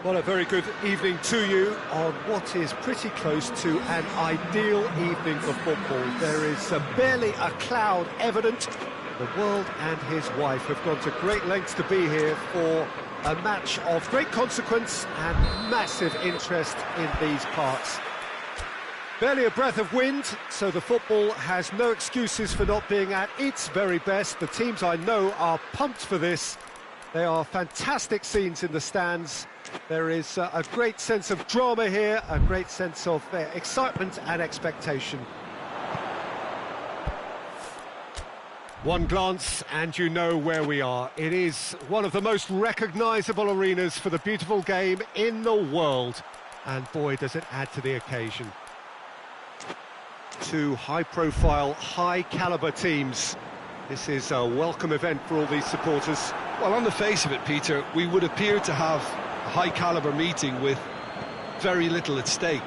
Well, a very good evening to you on what is pretty close to an ideal evening for football. There is barely a cloud evident. The world and his wife have gone to great lengths to be here for a match of great consequence and massive interest in these parts. Barely a breath of wind, so the football has no excuses for not being at its very best. The teams I know are pumped for this. There are fantastic scenes in the stands. There is a great sense of drama here, a great sense of excitement and expectation. One glance and you know where we are. It is one of the most recognisable arenas for the beautiful game in the world. And boy, does it add to the occasion. Two high-profile, high-caliber teams. This is a welcome event for all these supporters. Well, on the face of it, Peter, we would appear to have a high-caliber meeting with very little at stake.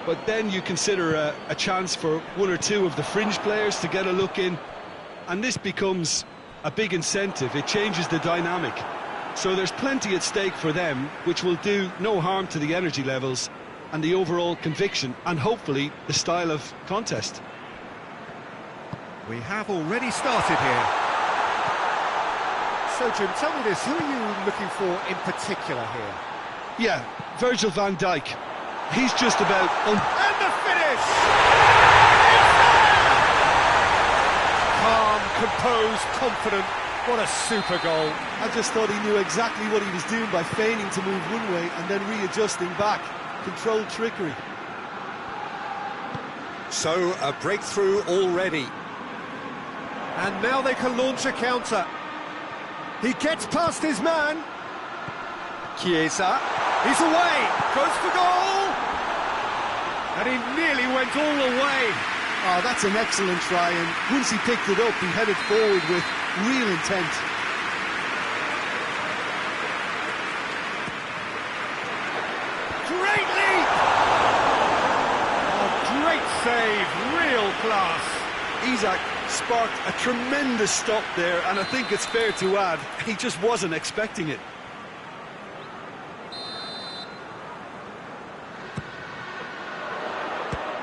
But then you consider a chance for one or two of the fringe players to get a look in, and this becomes a big incentive. It changes the dynamic. So there's plenty at stake for them, which will do no harm to the energy levels and the overall conviction, and hopefully the style of contest. We have already started here. So, Jim, tell me this, who are you looking for in particular here? Yeah, Virgil van Dijk. He's just about... And the finish! Calm, composed, confident. What a super goal. I just thought he knew exactly what he was doing by feigning to move one way and then readjusting back. Controlled trickery. So, a breakthrough already. And now they can launch a counter. He gets past his man. Chiesa. He's away. Goes for goal. And he nearly went all the way. Oh, that's an excellent try. And once he picked it up, he headed forward with real intent. Great leap! Oh, great save. Real class. Isak sparked a tremendous stop there, and I think it's fair to add, he just wasn't expecting it.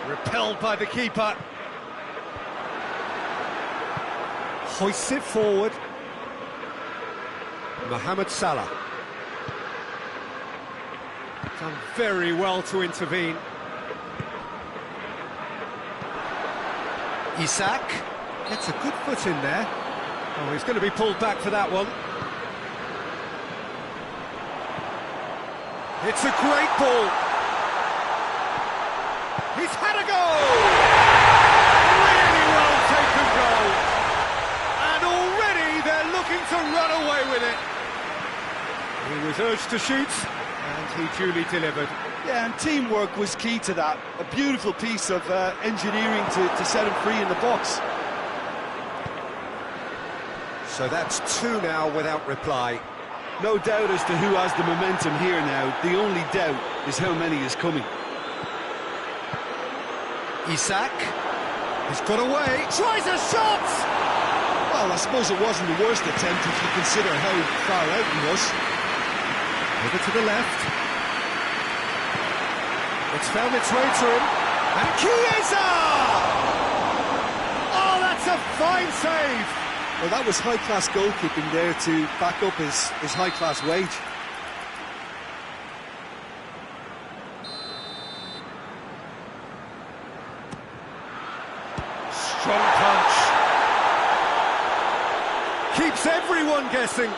Repelled by the keeper. Hoists it forward. Mohamed Salah. Done very well to intervene. Isak gets a good foot in there. Oh, he's going to be pulled back for that one. It's a great ball. He's had a goal! Really well taken goal. And already they're looking to run away with it. He was urged to shoot, and he duly delivered. Yeah, and teamwork was key to that. A beautiful piece of engineering to set him free in the box. So that's two now without reply. No doubt as to who has the momentum here now. The only doubt is how many is coming. Isak, he's got away, tries a shot! Well, I suppose it wasn't the worst attempt if you consider how far out he was. Over to the left. It's found its way to him. And Chiesa! Oh, that's a fine save! Well, that was high-class goalkeeping there to back up his high-class wage. Strong punch. Keeps everyone guessing.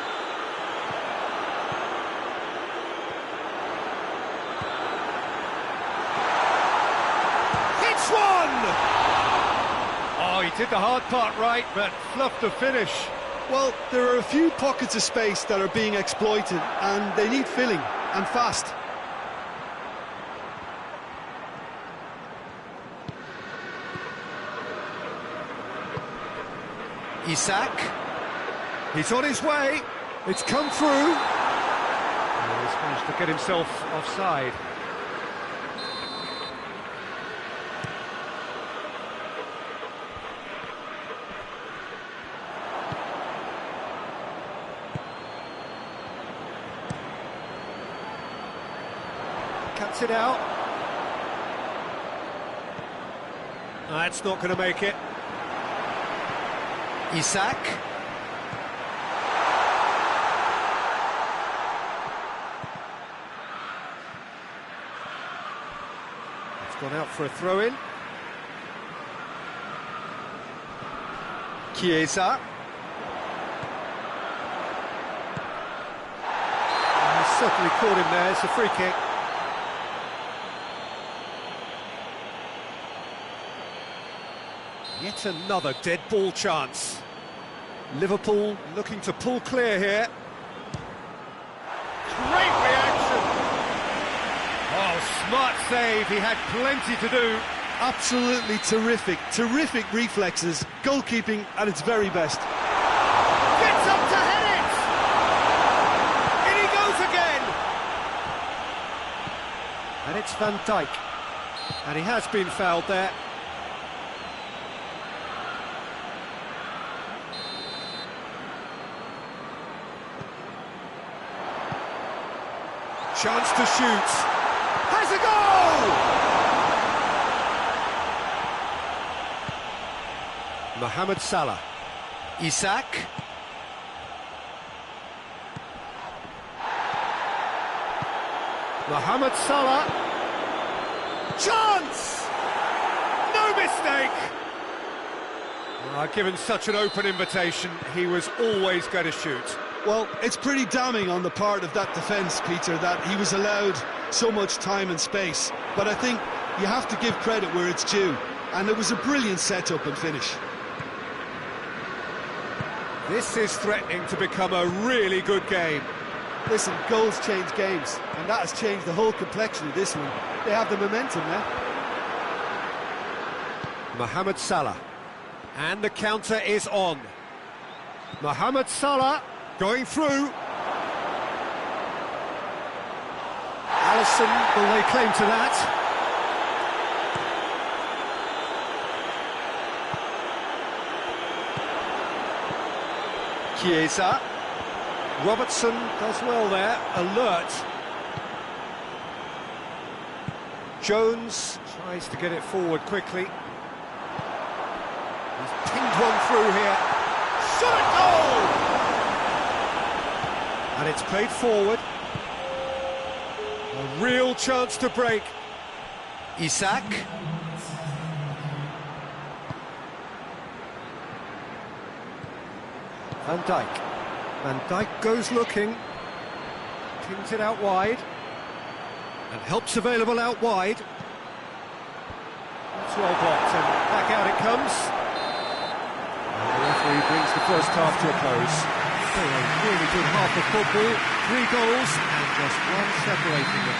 Hits one! Oh, he did the hard part right, but fluffed the finish. Well, there are a few pockets of space that are being exploited, and they need filling, and fast. Isak, he's on his way, it's come through. Oh, he's managed to get himself offside. Cuts it out. That's not going to make it. Isak. It's gone out for a throw-in. Chiesa. He's certainly caught him there, it's a free kick. Yet another dead ball chance. Liverpool looking to pull clear here. Great reaction! Oh, smart save, he had plenty to do. Absolutely terrific reflexes, goalkeeping at its very best. Gets up to head it! In he goes again! And it's Van Dijk. And he has been fouled there. Chance to shoot. Has a goal! Mohamed Salah. Isak. Mohamed Salah. Chance! No mistake! Given such an open invitation, he was always going to shoot. Well, it's pretty damning on the part of that defence, Peter, that he was allowed so much time and space. But I think you have to give credit where it's due. And it was a brilliant setup and finish. This is threatening to become a really good game. Listen, goals change games, and that has changed the whole complexion of this one. They have the momentum now. Mohamed Salah. And the counter is on. Mohamed Salah. Going through. Alisson will lay claim to that. Chiesa. Robertson does well there, alert. Jones tries to get it forward quickly. He's pinged one through here. Shot, goal! And it's played forward. A real chance to break. Isak. Van Dijk. Van Dijk goes looking. Pings it out wide. And help's available out wide. That's well blocked, and back out it comes. And the referee brings the first half to a close. So a really good half of football, 3 goals, and just one separating them.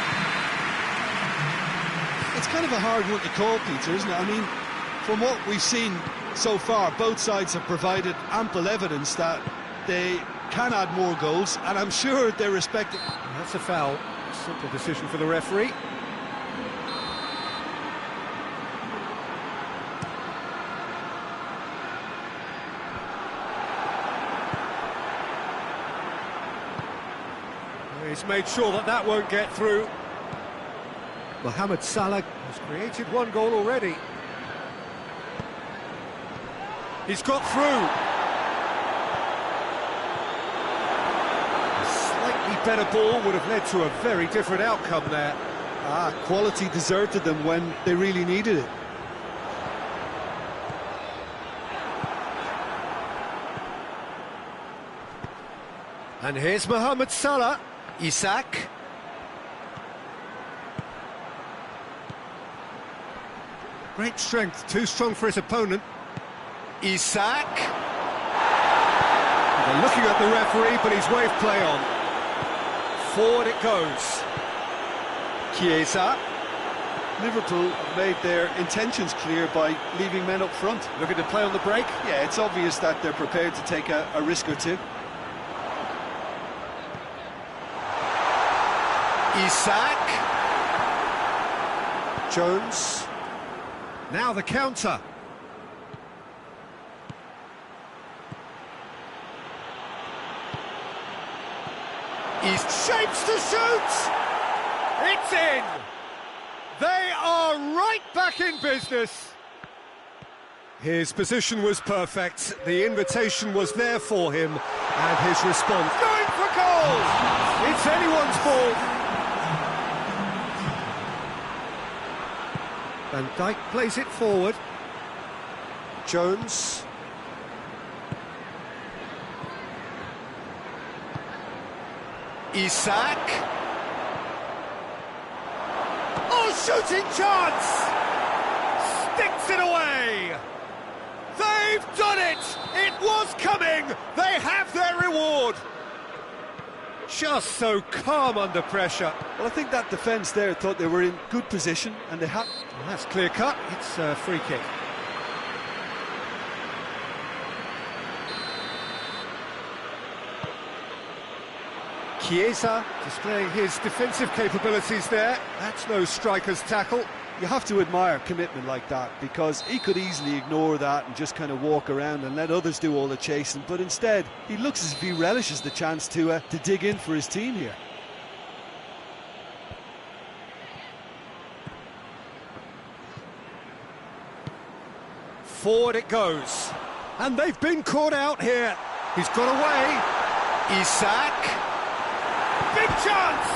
It's kind of a hard one to call, Peter, isn't it? I mean, from what we've seen so far, both sides have provided ample evidence that they can add more goals, and I'm sure they're respecting. That's a foul. Simple decision for the referee. He's made sure that that won't get through. Mohamed Salah has created 1 goal already. He's got through. Better ball would have led to a very different outcome there. Quality deserted them when they really needed it. And here's Mohamed Salah. Isak. Great strength, too strong for his opponent. Isak. They're looking at the referee, but he's waved play on. Forward it goes. Chiesa. Liverpool made their intentions clear by leaving men up front. Looking to play on the break. Yeah, it's obvious that they're prepared to take a risk or two. Isak. Jones. Now the counter. He shapes to shoot! It's in! They are right back in business. His position was perfect, the invitation was there for him, and his response... Going for goal! It's anyone's ball! Van Dijk plays it forward. Jones... Isak. Oh, shooting chance! Sticks it away! They've done it! It was coming! They have their reward! Just so calm under pressure. Well, I think that defence there thought they were in good position, and they had... Well, that's clear cut. It's a free kick. Chiesa displaying his defensive capabilities there. That's no striker's tackle. You have to admire commitment like that, because he could easily ignore that and just kind of walk around and let others do all the chasing, but instead he looks as if he relishes the chance to dig in for his team here. Forward it goes, and they've been caught out here. He's got away. Isak. Big chance!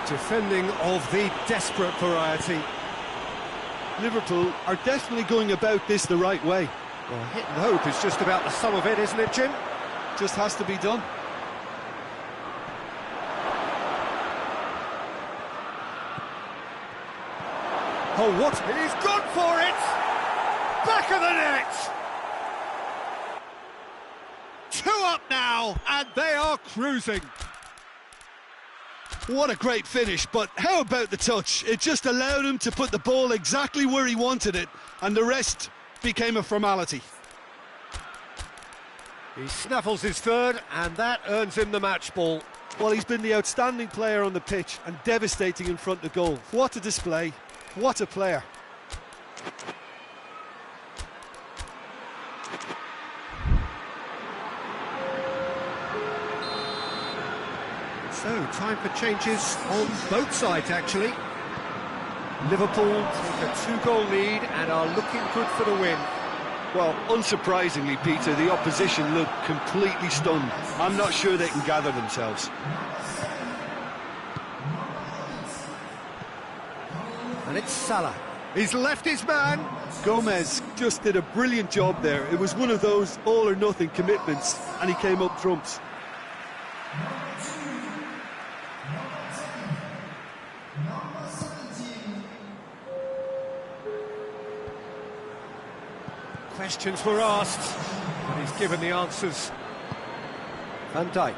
Defending of the desperate variety. Liverpool are definitely going about this the right way. Well, hit and hope is just about the sum of it, isn't it, Jim? Just has to be done. Oh, what? He's gone for it! Back of the net! 2 up now, and they are cruising. What a great finish, but how about the touch? It just allowed him to put the ball exactly where he wanted it, and the rest became a formality. He snaffles his third, and that earns him the match ball. Well, he's been the outstanding player on the pitch and devastating in front of goal. What a display, what a player. So, time for changes on both sides, actually. Liverpool take a 2-goal lead and are looking good for the win. Well, unsurprisingly, Peter, the opposition look completely stunned. I'm not sure they can gather themselves. And it's Salah. He's left his man. Gomez just did a brilliant job there. It was one of those all-or-nothing commitments, and he came up trumps. Questions were asked, and he's given the answers. Van Dijk.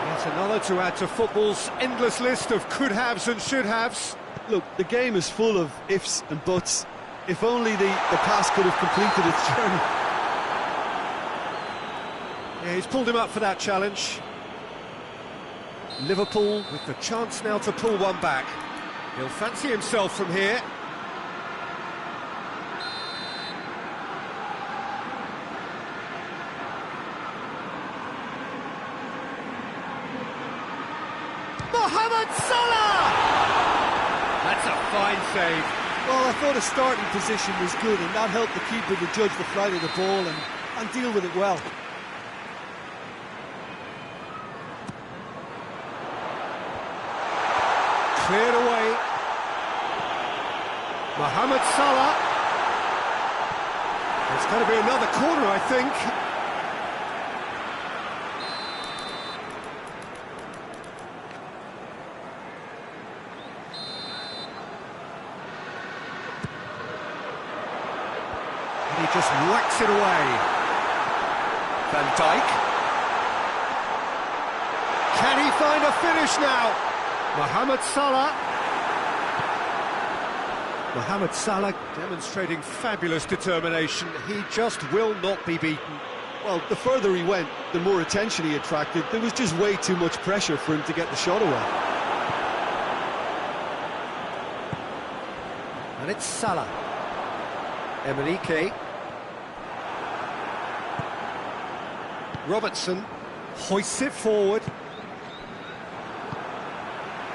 Yet another to add to football's endless list of could-haves and should-haves. Look, the game is full of ifs and buts. If only the pass could have completed its journey. Yeah, he's pulled him up for that challenge. Liverpool with the chance now to pull one back. He'll fancy himself from here. Mohamed Salah! That's a fine save. Well, I thought his starting position was good, and that helped the keeper to judge the flight of the ball and deal with it well. Cleared away. Mohamed Salah. It's going to be another corner, I think. And he just whacks it away. Van Dijk. Can he find a finish now? Mohamed Salah. Mohamed Salah demonstrating fabulous determination. He just will not be beaten. Well, the further he went, the more attention he attracted. There was just way too much pressure for him to get the shot away. And it's Salah. Emenike. Robertson hoists it forward.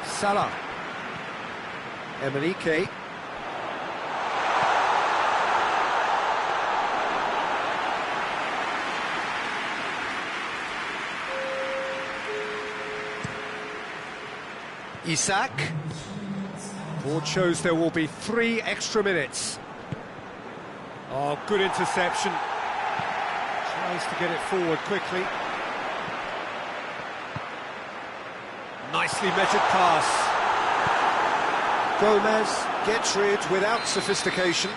Salah. Emenike. Isak. Board shows there will be 3 extra minutes. Oh, good interception. Tries to get it forward quickly. Nicely measured pass. Gomez gets rid without sophistication.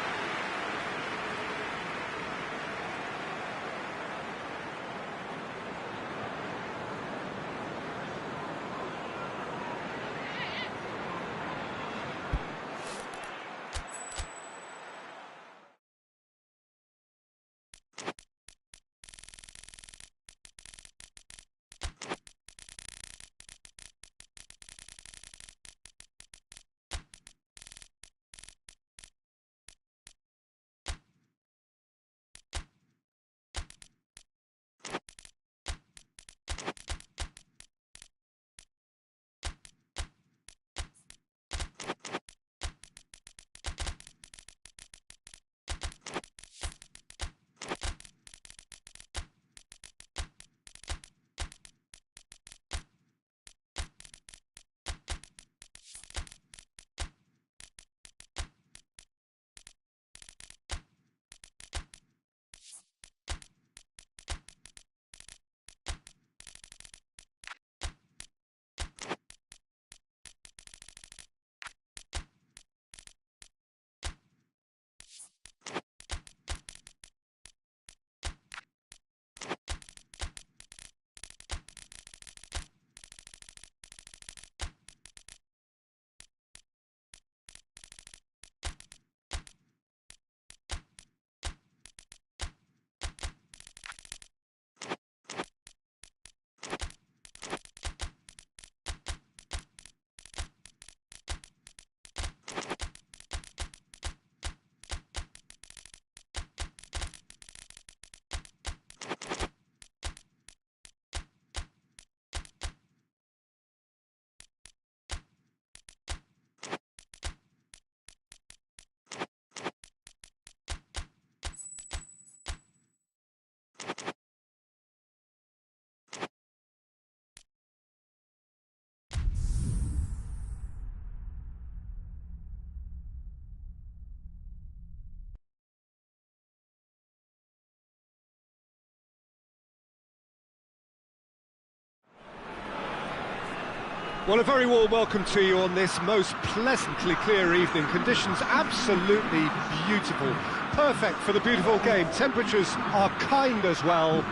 Well, a very warm welcome to you on this most pleasantly clear evening. Conditions absolutely beautiful. Perfect for the beautiful game. Temperatures are kind as well.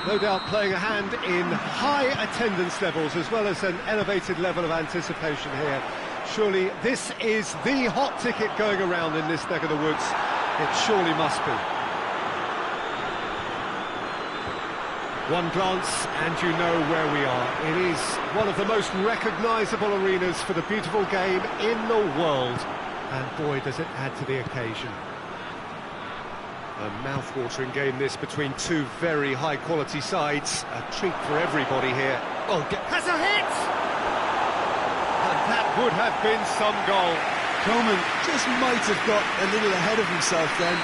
No doubt playing a hand in high attendance levels as well as an elevated level of anticipation here. Surely this is the hot ticket going around in this neck of the woods. It surely must be. One glance and you know where we are. It is one of the most recognisable arenas for the beautiful game in the world. And boy, does it add to the occasion. A mouth-watering game this between two very high-quality sides. A treat for everybody here. Oh, has a hit! And that would have been some goal. Coman just might have got a little ahead of himself then.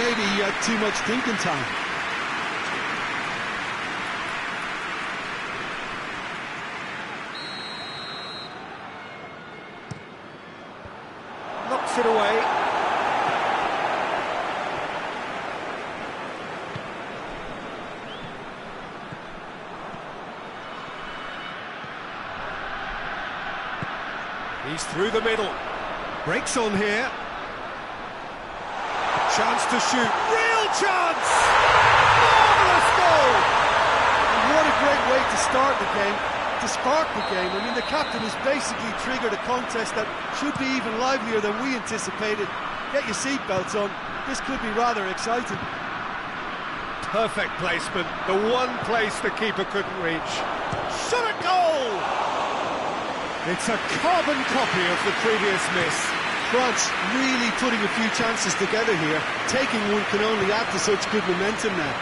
Maybe he had too much thinking time. Knocks it away. He's through the middle. Breaks on here. Chance to shoot. Real chance! Marvellous goal! And what a great way to start the game, to spark the game. I mean, the captain has basically triggered a contest that should be even livelier than we anticipated. Get your seatbelts on. This could be rather exciting. Perfect placement. The one place the keeper couldn't reach. Shot a goal! It's a carbon copy of the previous miss. France really putting a few chances together here. Taking one can only add to such good momentum now.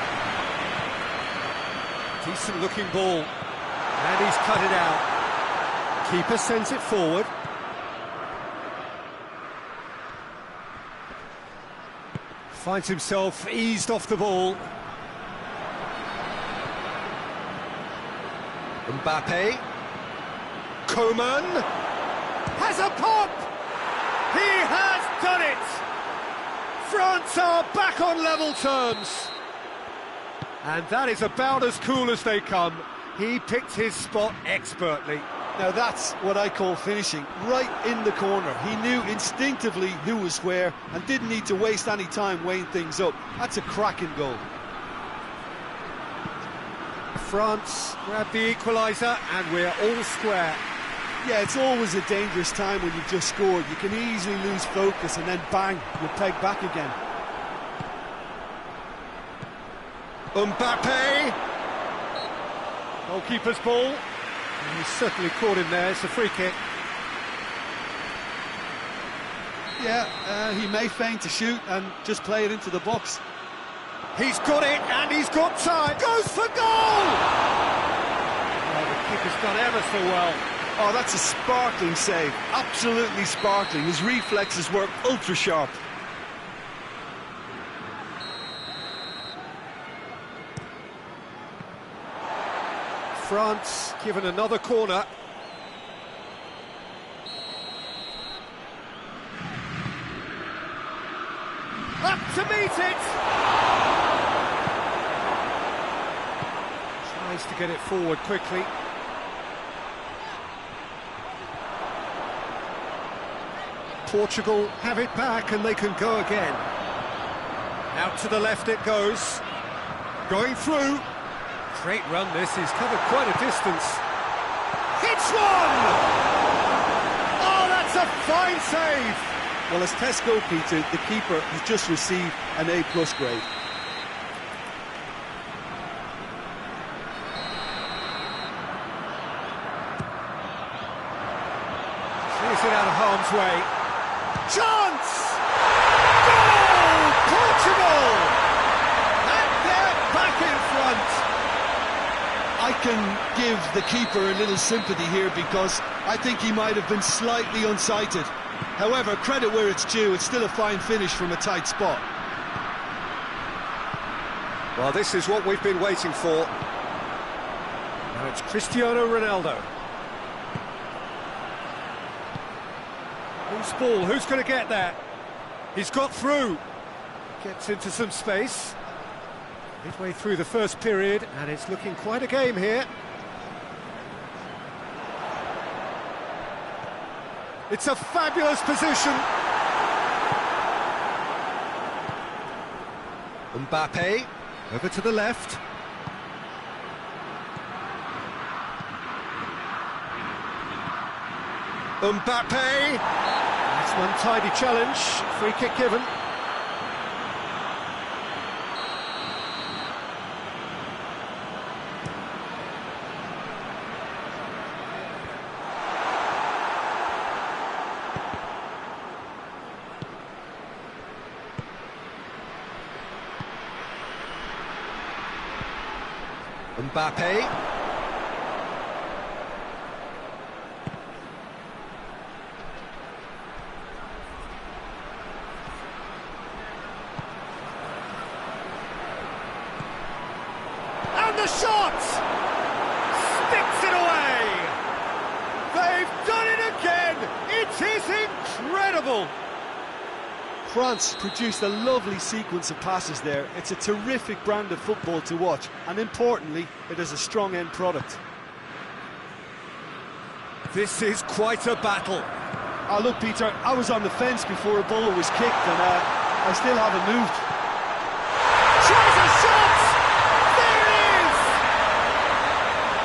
Decent looking ball. And he's cut it out. Keeper sends it forward. Finds himself eased off the ball. Mbappe. Coman has a pop! He has done it! France are back on level terms. And that is about as cool as they come. He picked his spot expertly. Now that's what I call finishing, right in the corner. He knew instinctively who was where and didn't need to waste any time weighing things up. That's a cracking goal. France grab the equaliser and we're all square. Yeah, it's always a dangerous time when you've just scored. You can easily lose focus and then bang, you're pegged back again. Mbappe! Goalkeeper's ball. And he's certainly caught him there, it's a free kick. Yeah, he may feign to shoot and just play it into the box. He's got it and he's got time. Goes for goal! Oh, the keeper's done ever so well. Oh, that's a sparkling save, absolutely sparkling. His reflexes were ultra sharp. France given another corner. Up to meet it! Tries to get it forward quickly. Portugal have it back and they can go again. Out to the left it goes. Going through. Great run this, he's covered quite a distance. Hits one! Oh, that's a fine save! Well, as test goalkeeper, the keeper has just received an A+ grade. Clears it out of harm's way. Chance! Goal! Portugal! And they're back in front. I can give the keeper a little sympathy here because I think he might have been slightly unsighted. However, credit where it's due, it's still a fine finish from a tight spot. Well, this is what we've been waiting for. Now it's Cristiano Ronaldo. Loose ball, who's going to get that? He's got through. Gets into some space. Midway through the first period, and it's looking quite a game here. It's a fabulous position. Mbappe, over to the left. Mbappe! That's an untidy challenge. Free kick given. Mbappe. And the shot! Sticks it away! They've done it again! It is incredible! France produced a lovely sequence of passes there. It's a terrific brand of football to watch, and importantly, it is a strong end product. This is quite a battle. Oh, look, Peter, I was on the fence before a ball was kicked, and I still haven't moved. Tries a shot! There it is!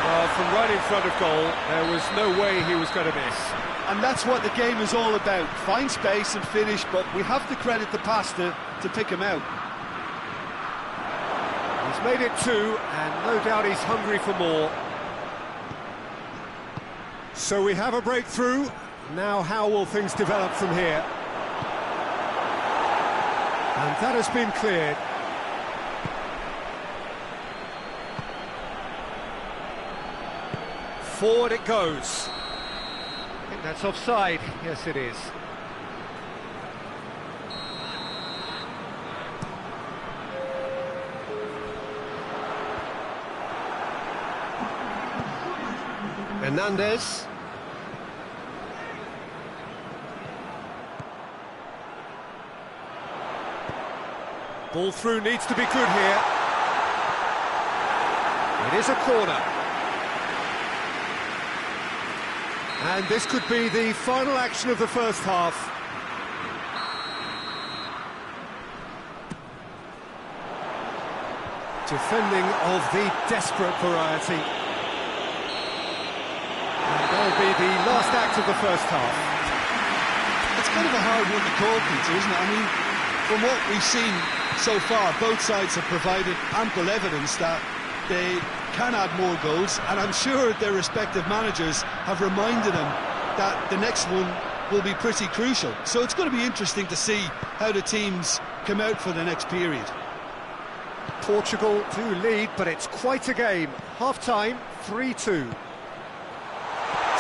Well, from right in front of goal, there was no way he was going to miss. And that's what the game is all about. Find space and finish, but we have to credit the pass to pick him out. He's made it two, and no doubt he's hungry for more. So we have a breakthrough. Now how will things develop from here? And that has been cleared. Forward it goes. I think that's offside. Yes, it is. Hernandez. Ball through needs to be good here. It is a corner. And this could be the final action of the first half. Defending of the desperate variety. And that'll be the last act of the first half. It's kind of a hard one to call, Peter, isn't it? I mean, from what we've seen so far, both sides have provided ample evidence that they can add more goals, and I'm sure their respective managers have reminded them that the next one will be pretty crucial. So it's going to be interesting to see how the teams come out for the next period. Portugal do lead, but it's quite a game. Half-time, 3-2.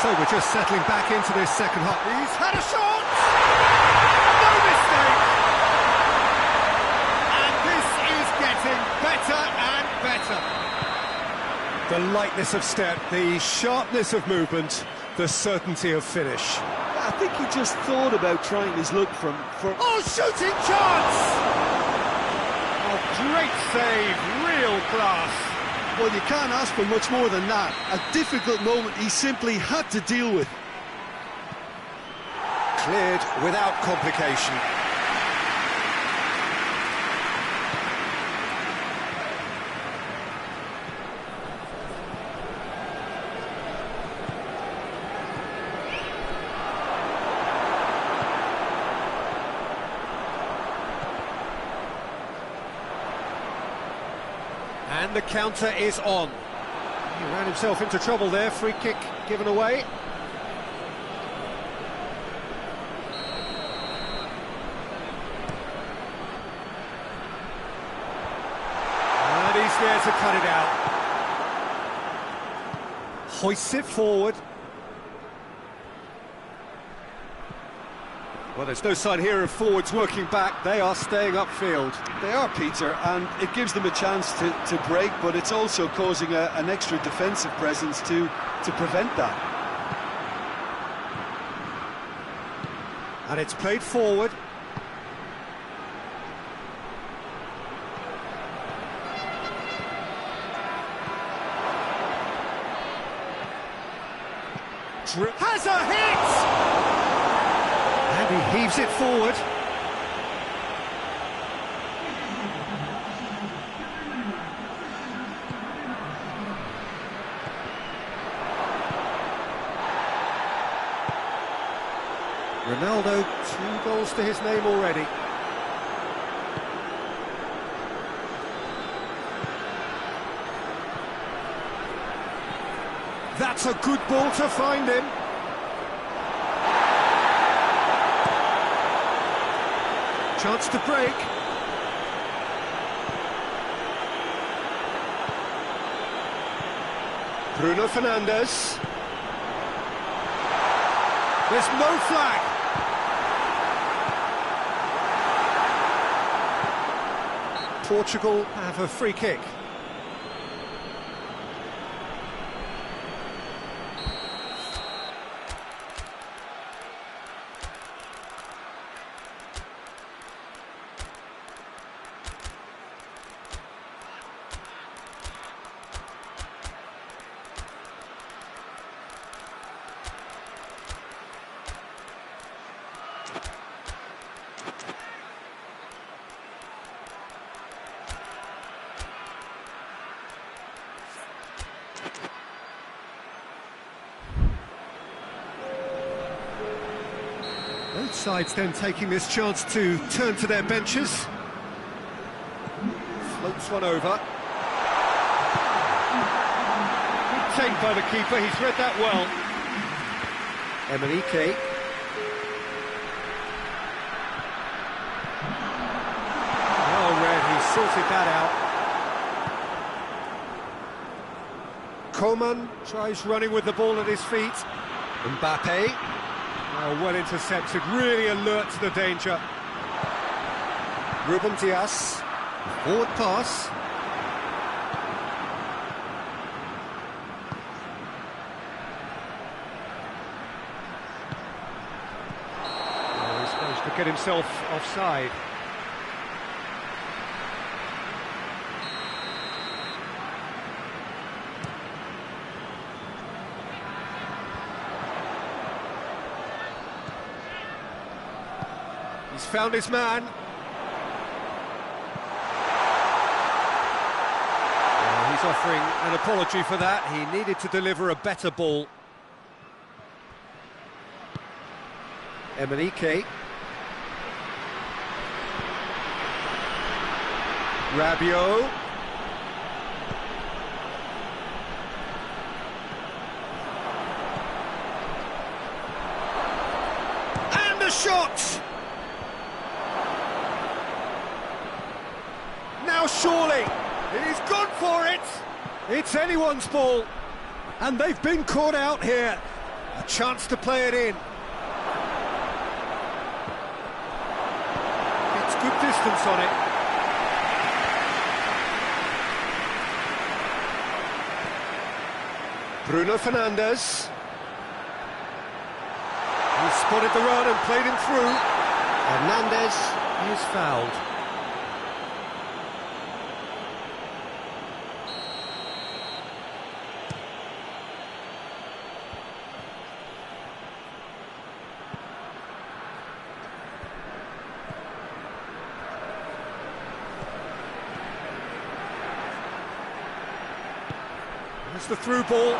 So we're just settling back into this second half. He's had a shot! No mistake! And this is getting better and better. The lightness of step, the sharpness of movement, the certainty of finish. I think he just thought about trying his luck for... Oh, shooting chance! Oh, great save, real class. Well, you can't ask for much more than that. A difficult moment he simply had to deal with. Cleared without complication. And the counter is on. He ran himself into trouble there, free kick given away. And he's there to cut it out. Hoists it forward. Well, there's no sign here of forwards working back. They are staying upfield. They are, Peter, and it gives them a chance to break, but it's also causing an extra defensive presence to prevent that. And it's played forward. Has a hit! And he heaves it forward. Ronaldo, 2 goals to his name already. That's a good ball to find him. Chance to break. Bruno Fernandes. There's no flag. Portugal have a free kick. Both sides then taking this chance to turn to their benches. Floats one over. Good take by the keeper, he's read that well. Emenike. Well read, he sorted that out. Coman tries running with the ball at his feet. Mbappe. Well intercepted, really alert to the danger. Ruben Dias, forward pass. He's managed to get himself offside. He's found his man. Well, he's offering an apology for that. He needed to deliver a better ball. Emenike. Rabiot. And a shot! Now surely, he's gone for it! It's anyone's ball, and they've been caught out here. A chance to play it in. It's good distance on it. Bruno Fernandes. He spotted the run and played him through. Hernandez is fouled. It's the through ball.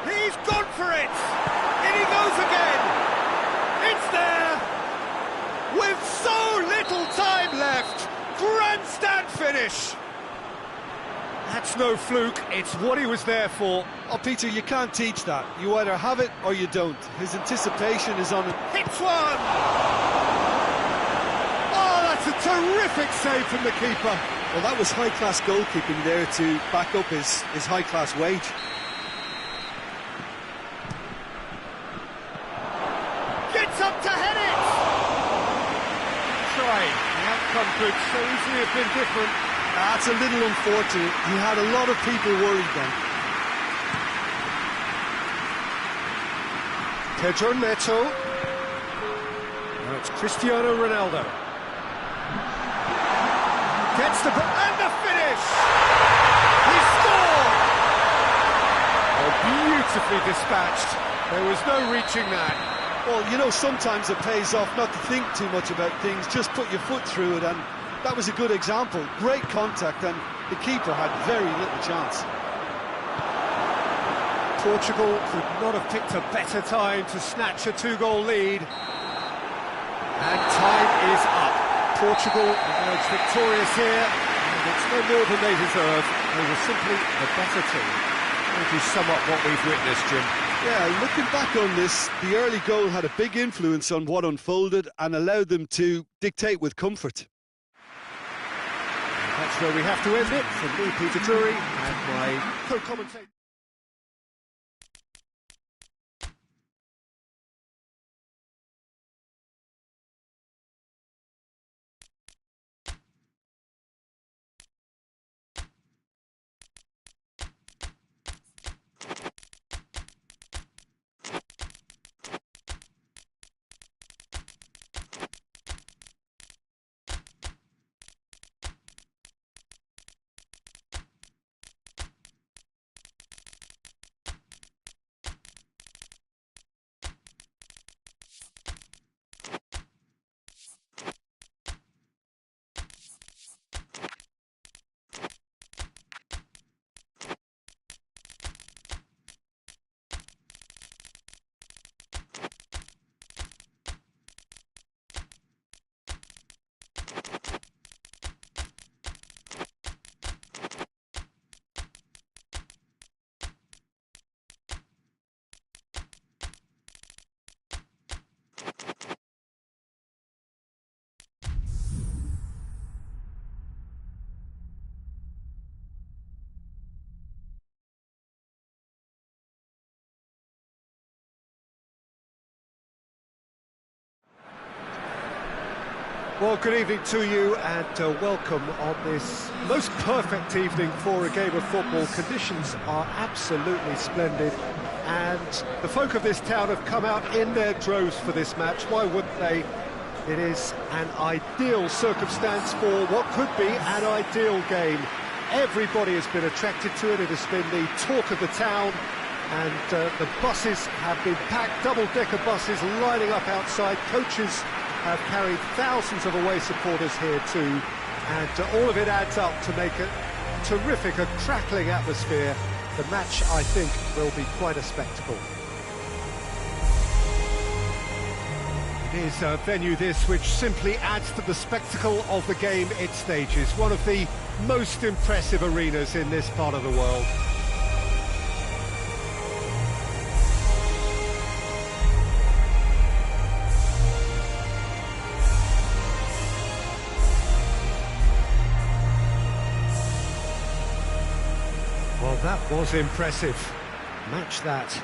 He's gone for it! In he goes again! It's there! With so little time left! Grandstand finish! That's no fluke, it's what he was there for. Oh, Peter, you can't teach that. You either have it or you don't. His anticipation is on it. Hits one! Oh, that's a terrific save from the keeper. Well, that was high-class goalkeeping there to back up his high-class wage. Gets up to head it! Trying. The outcome could so easily have been different. That's a little unfortunate. He had a lot of people worried then. Pedro Neto. Now it's Cristiano Ronaldo. Gets the... and the finish! He scored! Oh, beautifully dispatched. There was no reaching that. Well, you know, sometimes it pays off not to think too much about things, just put your foot through it, and that was a good example. Great contact, and the keeper had very little chance. Portugal could not have picked a better time to snatch a two-goal lead. And time is up. Portugal emerged victorious here, and it's no more than they deserve. They were simply the better team. How would you sum up what we've witnessed, Jim? Yeah, looking back on this, the early goal had a big influence on what unfolded and allowed them to dictate with comfort. That's where we have to end it. From me, Peter Drury, and my co-commentator. Well, good evening to you, and welcome on this most perfect evening for a game of football. Conditions are absolutely splendid, and the folk of this town have come out in their droves for this match. Why wouldn't they? It is an ideal circumstance for what could be an ideal game. Everybody has been attracted to it. It has been the talk of the town, and the buses have been packed, double-decker buses lining up outside. Coaches have carried thousands of away supporters here too, and all of it adds up to make a terrific, a crackling atmosphere. The match, I think, will be quite a spectacle. It is a venue this which simply adds to the spectacle of the game it stages. One of the most impressive arenas in this part of the world. Well, that was impressive. Match that.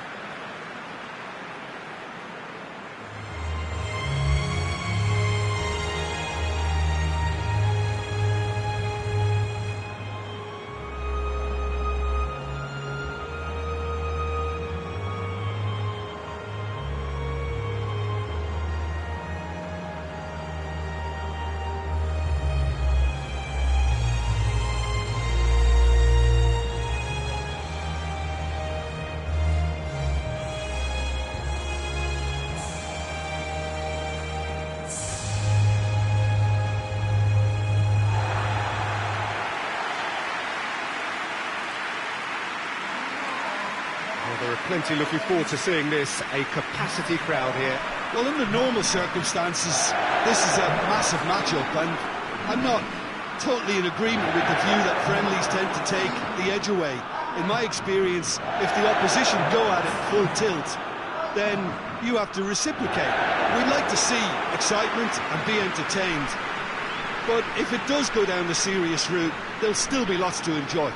There are plenty looking forward to seeing this, a capacity crowd here. Well, under normal circumstances, this is a massive matchup, and I'm not totally in agreement with the view that friendlies tend to take the edge away. In my experience, if the opposition go at it full tilt, then you have to reciprocate. We'd like to see excitement and be entertained, but if it does go down the serious route, there'll still be lots to enjoy.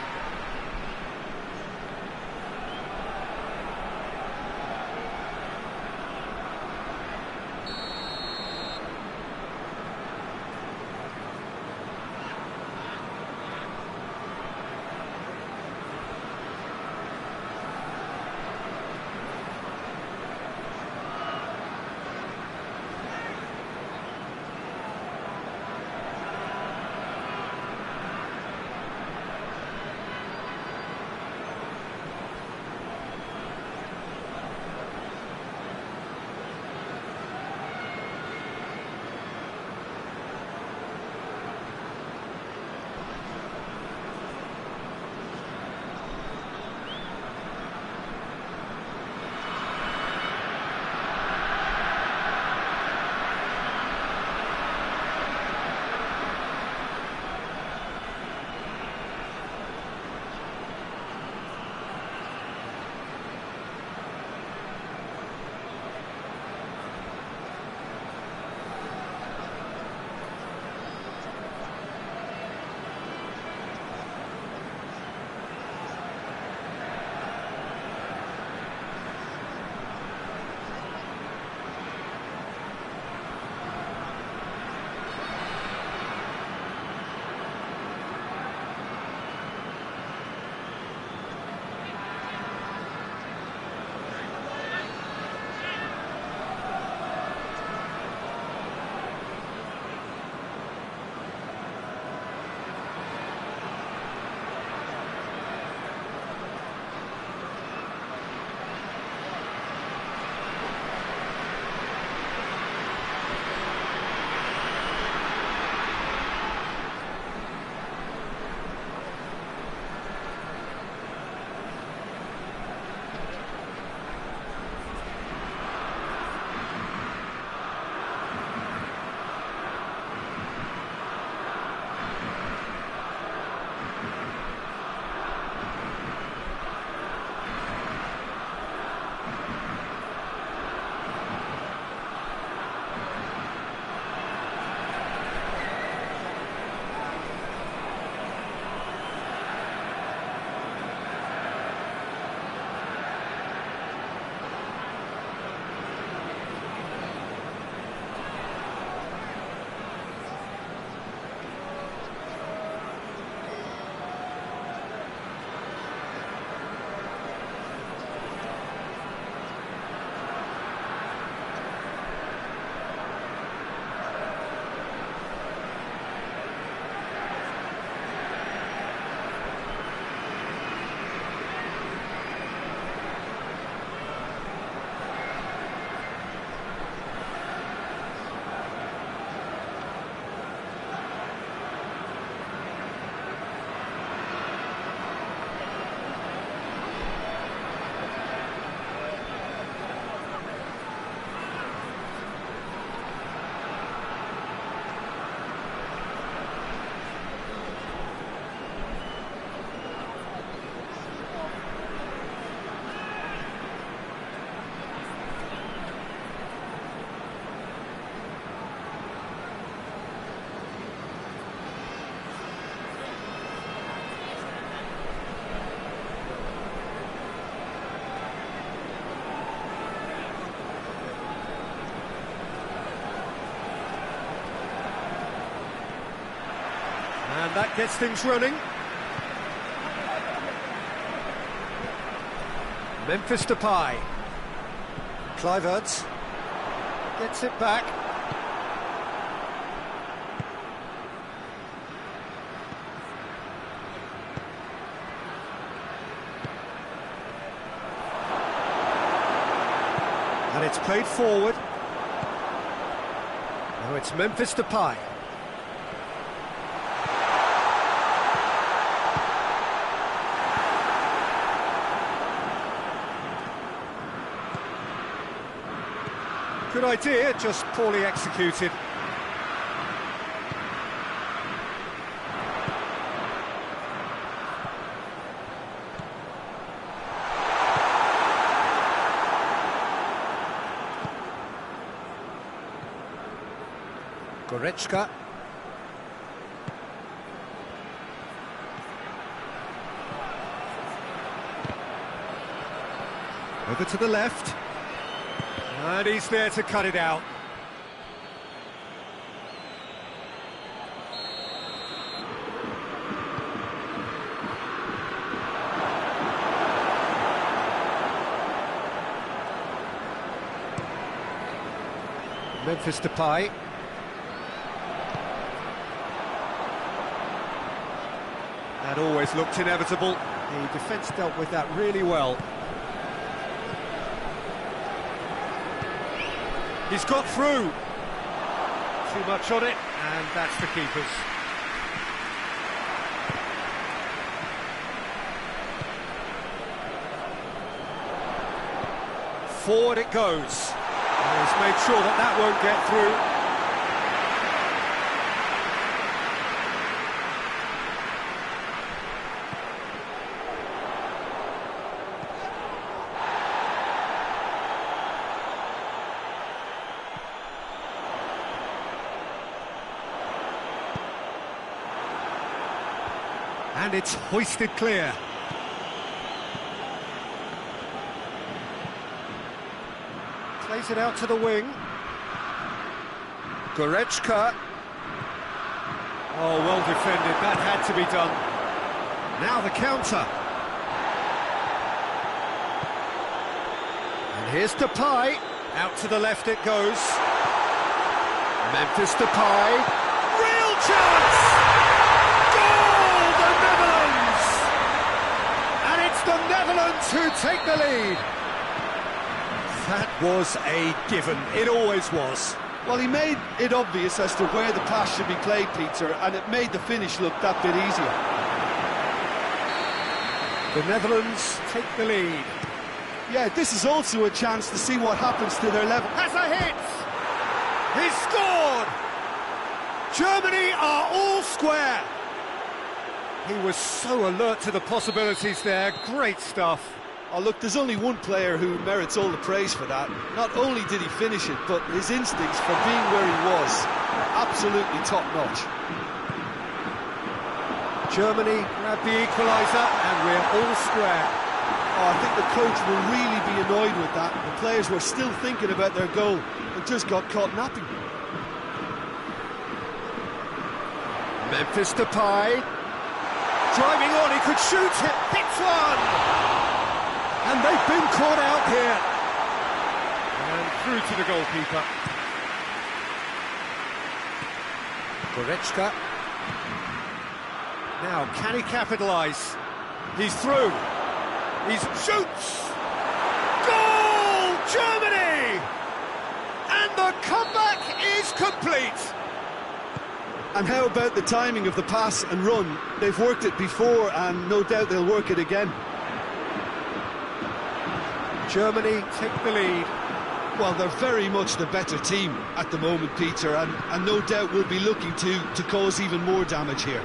And that gets things running. Memphis Depay. Kluivert gets it back. And it's played forward. Now it's Memphis Depay. Good idea, just poorly executed. Goretzka. Over to the left. And he's there to cut it out. Memphis Depay. That always looked inevitable. The defence dealt with that really well. He's got through. Too much on it, and that's the keeper's. Forward it goes. And he's made sure that that won't get through. And it's hoisted clear. Plays it out to the wing. Goretzka. Oh, well defended. That had to be done. Now the counter. And here's Depay. Out to the left it goes. Memphis Depay. Real chance! The Netherlands who take the lead. That was a given. It always was. Well, he made it obvious as to where the pass should be played, Peter, and it made the finish look that bit easier. The Netherlands take the lead. Yeah, this is also a chance to see what happens to their level. Has a hit! He's scored! Germany are all square. He was so alert to the possibilities there. Great stuff. Oh, look, there's only one player who merits all the praise for that. Not only did he finish it, but his instincts for being where he was, absolutely top-notch. Germany grabbed the equaliser, and we're all square. Oh, I think the coach will really be annoyed with that. The players were still thinking about their goal and just got caught napping. Memphis Depay. Driving on, he could shoot it, hits one! And they've been caught out here. And through to the goalkeeper. Goretzka. Now, can he capitalise? He's through. He shoots! Goal! Germany! And the comeback is complete! And how about the timing of the pass and run? They've worked it before, and no doubt they'll work it again. Germany take the lead. Well, they're very much the better team at the moment, Peter, and no doubt will be looking to cause even more damage here.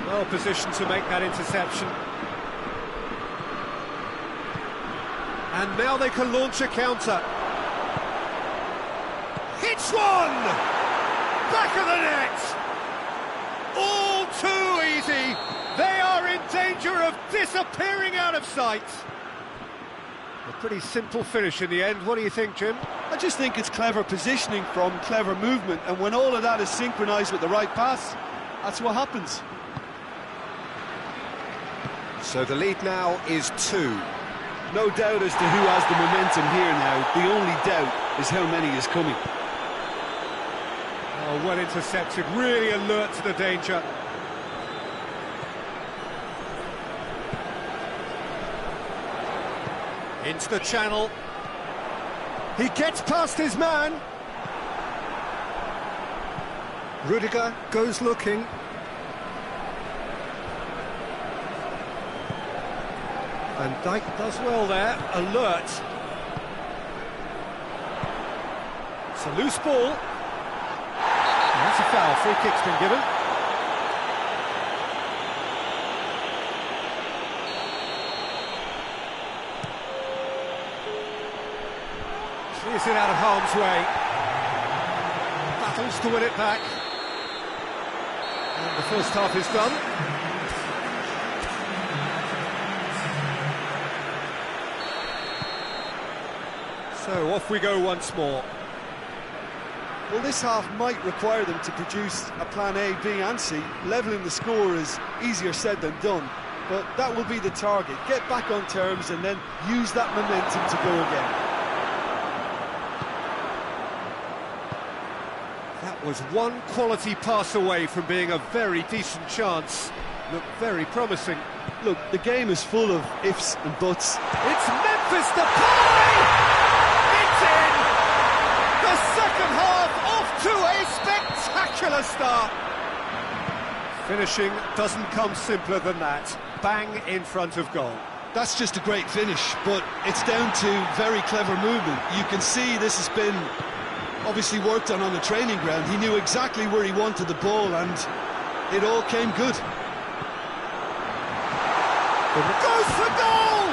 Well positioned to make that interception. And now they can launch a counter. Hits one! Back of the net! All too easy! They are in danger of disappearing out of sight! A pretty simple finish in the end. What do you think, Jim? I just think it's clever positioning from clever movement, and when all of that is synchronised with the right pass, That's what happens. So the lead now is 2. No doubt as to who has the momentum here now. The only doubt is how many is coming. Oh, well intercepted, really alert to the danger. Into the channel. He gets past his man. Rudiger goes looking. Van Dijk does well there, alert. It's a loose ball. That's a foul, free kick's been given. Clears it out of harm's way. Battles to win it back. And the first half is done. So off we go once more. Well, this half might require them to produce a plan A, B and C. Levelling the score is easier said than done, but that will be the target. Get back on terms and then use that momentum to go again. That was one quality pass away from being a very decent chance. Looked very promising. Look, the game is full of ifs and buts. It's Memphis Depay! It's in! The second half off to a spectacular start. Finishing doesn't come simpler than that. Bang in front of goal. That's just a great finish, but it's down to very clever movement. You can see this has been obviously worked on the training ground. He knew exactly where he wanted the ball and it all came good. Goes for goal!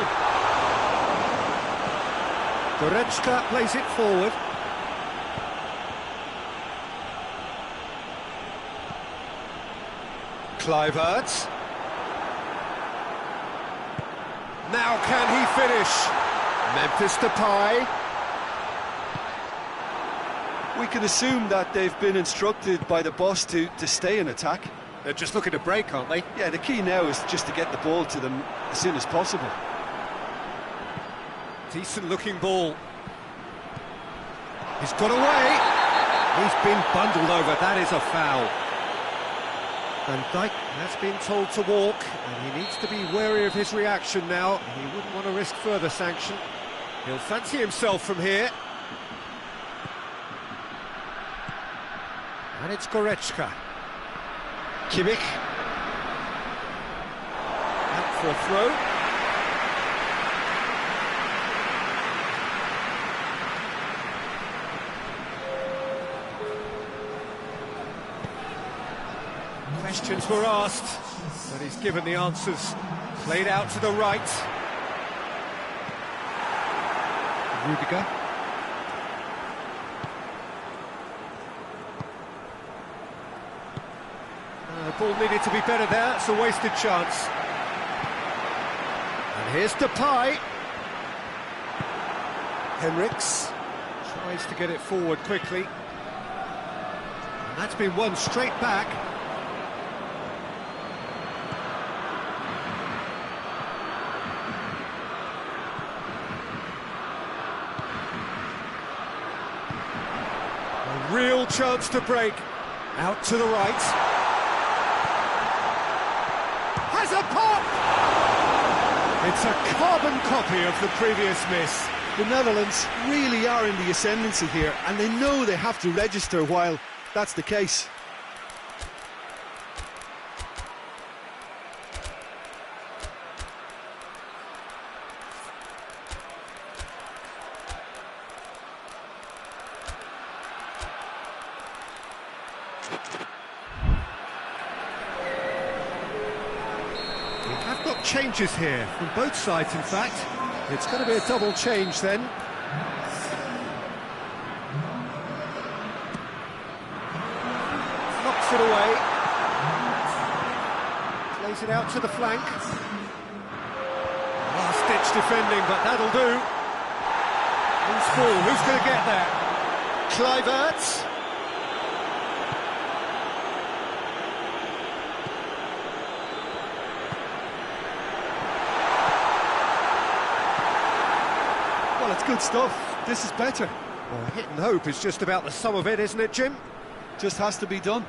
Goretzka plays it forward. Kluivert. Now can he finish? Memphis Depay. We can assume that they've been instructed by the boss to stay in attack. They're just looking to break, aren't they? Yeah, the key now is just to get the ball to them as soon as possible. Decent looking ball. He's got away. He's been bundled over. That is a foul. Van Dijk has been told to walk, and he needs to be wary of his reaction now. He wouldn't want to risk further sanction. He'll fancy himself from here. And it's Goretzka. Kimmich. Out for a throw. Questions were asked, but he's given the answers. Played out to the right. Rudiger. The ball needed to be better there, it's a wasted chance. And here's Depay. Henriks tries to get it forward quickly. And that's been won straight back. A real chance to break. Out to the right. Has a pop! It's a carbon copy of the previous miss. The Netherlands really are in the ascendancy here, and they know they have to register while that's the case. Changes here from both sides, in fact. It's going to be a double change then. Knocks it away. Plays it out to the flank. Last-ditch defending, but that'll do. Who's full? Who's going to get there? Kluivert. That's good stuff. This is better. Well, hit and hope is just about the sum of it, isn't it, Jim? Just has to be done.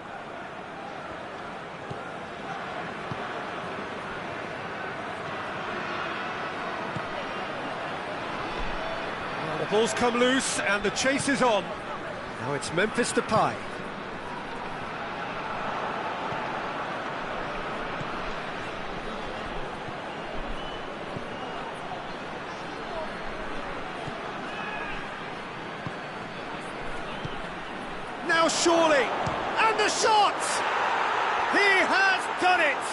Well, the ball's come loose and the chase is on. Now it's Memphis Depay. Now surely, and the shot! He has done it!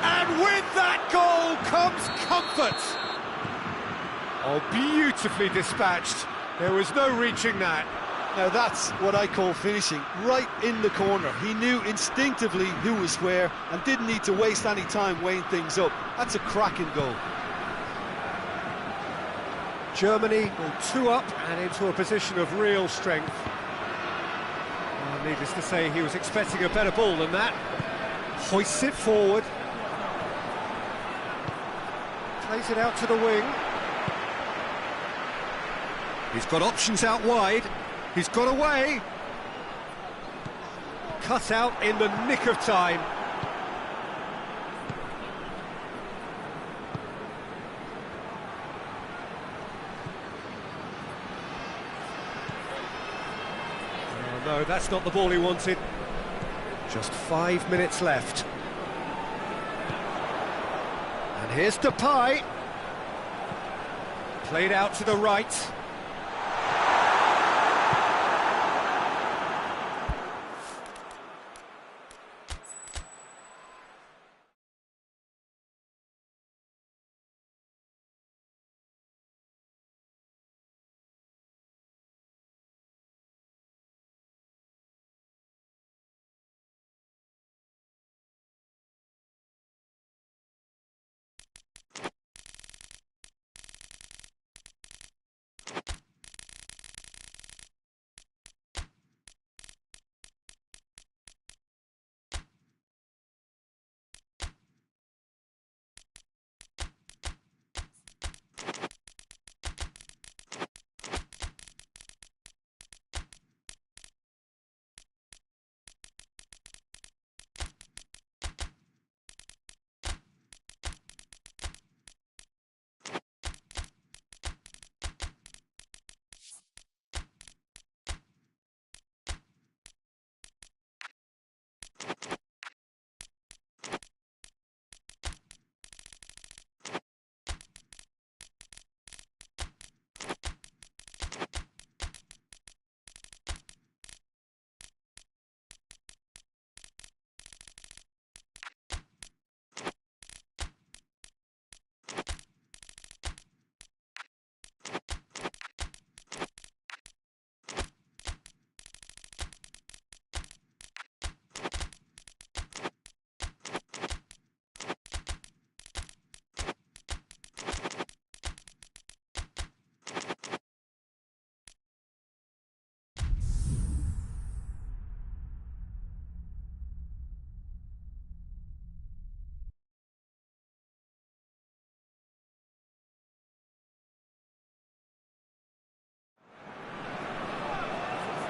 And with that goal comes comfort! Oh, beautifully dispatched. There was no reaching that. Now that's what I call finishing, right in the corner. He knew instinctively who was where and didn't need to waste any time weighing things up. That's a cracking goal. Germany will 2 up and into a position of real strength. Well, needless to say, he was expecting a better ball than that. Hoists it forward. Plays it out to the wing. He's got options out wide. He's got away. Cut out in the nick of time. No, that's not the ball he wanted. Just 5 minutes left. And here's Depay. Played out to the right.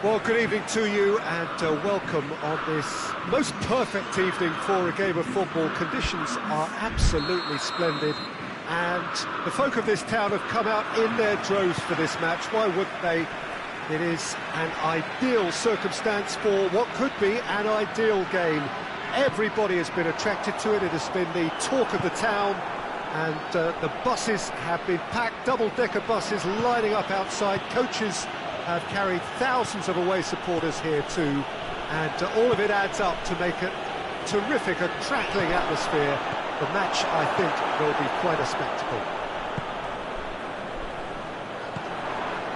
Well, good evening to you and welcome on this most perfect evening for a game of football. Conditions are absolutely splendid and the folk of this town have come out in their droves for this match. Why wouldn't they? It is an ideal circumstance for what could be an ideal game. Everybody has been attracted to it. It has been the talk of the town and the buses have been packed, double-decker buses lining up outside. Coaches have carried thousands of away supporters here too, and all of it adds up to make a terrific, a crackling atmosphere. The match, I think, will be quite a spectacle.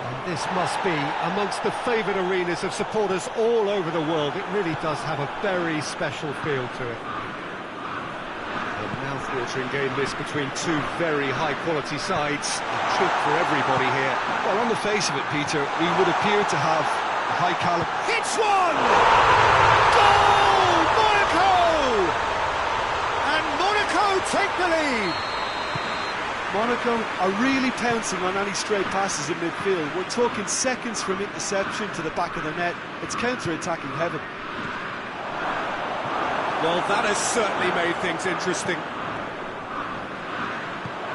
And this must be amongst the favoured arenas of supporters all over the world. It really does have a very special feel to it. Mouth-watering game this between two very high-quality sides. A treat for everybody here. Well, on the face of it, Peter, we would appear to have a high caliber. Hits one! Goal! Monaco! And Monaco take the lead. Monaco are really pouncing on any stray passes in midfield. We're talking seconds from interception to the back of the net. It's counter-attacking heaven. Well, that has certainly made things interesting.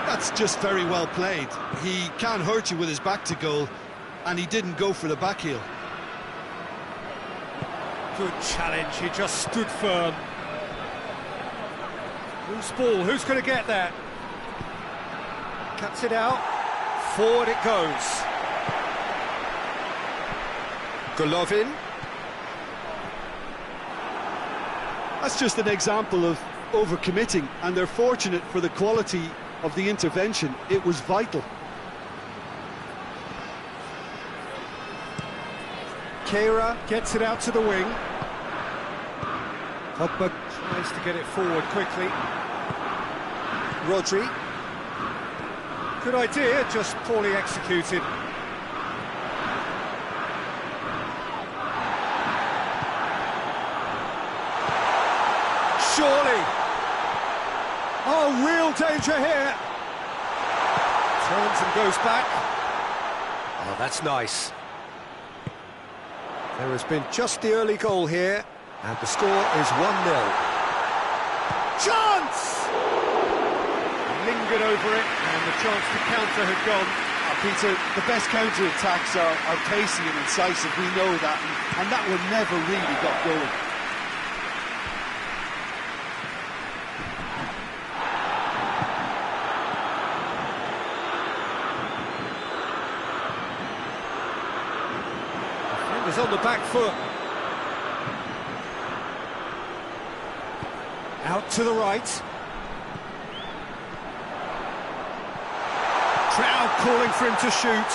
That's just very well played. He can't hurt you with his back to goal, and he didn't go for the back heel. Good challenge, he just stood firm. Loose ball, who's going to get there? Cuts it out, forward it goes. Golovin. That's just an example of overcommitting, and they're fortunate for the quality of the intervention. It was vital. Keira gets it out to the wing. Pogba tries to get it forward quickly. Rodri. Good idea, just poorly executed. Surely. Oh, real danger here. Turns and goes back. Oh, that's nice. There has been just the early goal here, and the score is 1-0. Chance! Lingered over it, and the chance to counter had gone. Peter, the best counter-attacks are pacey and incisive, we know that, and that one never really got going. Is on the back foot. Out to the right. Crowd calling for him to shoot.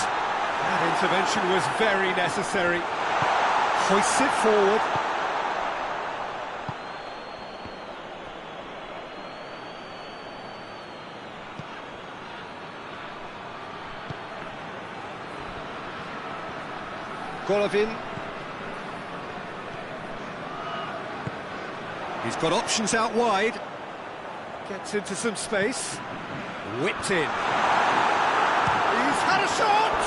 That intervention was very necessary. Hoists it forward. Golovin. He's got options out wide. Gets into some space. Whipped in. He's had a shot!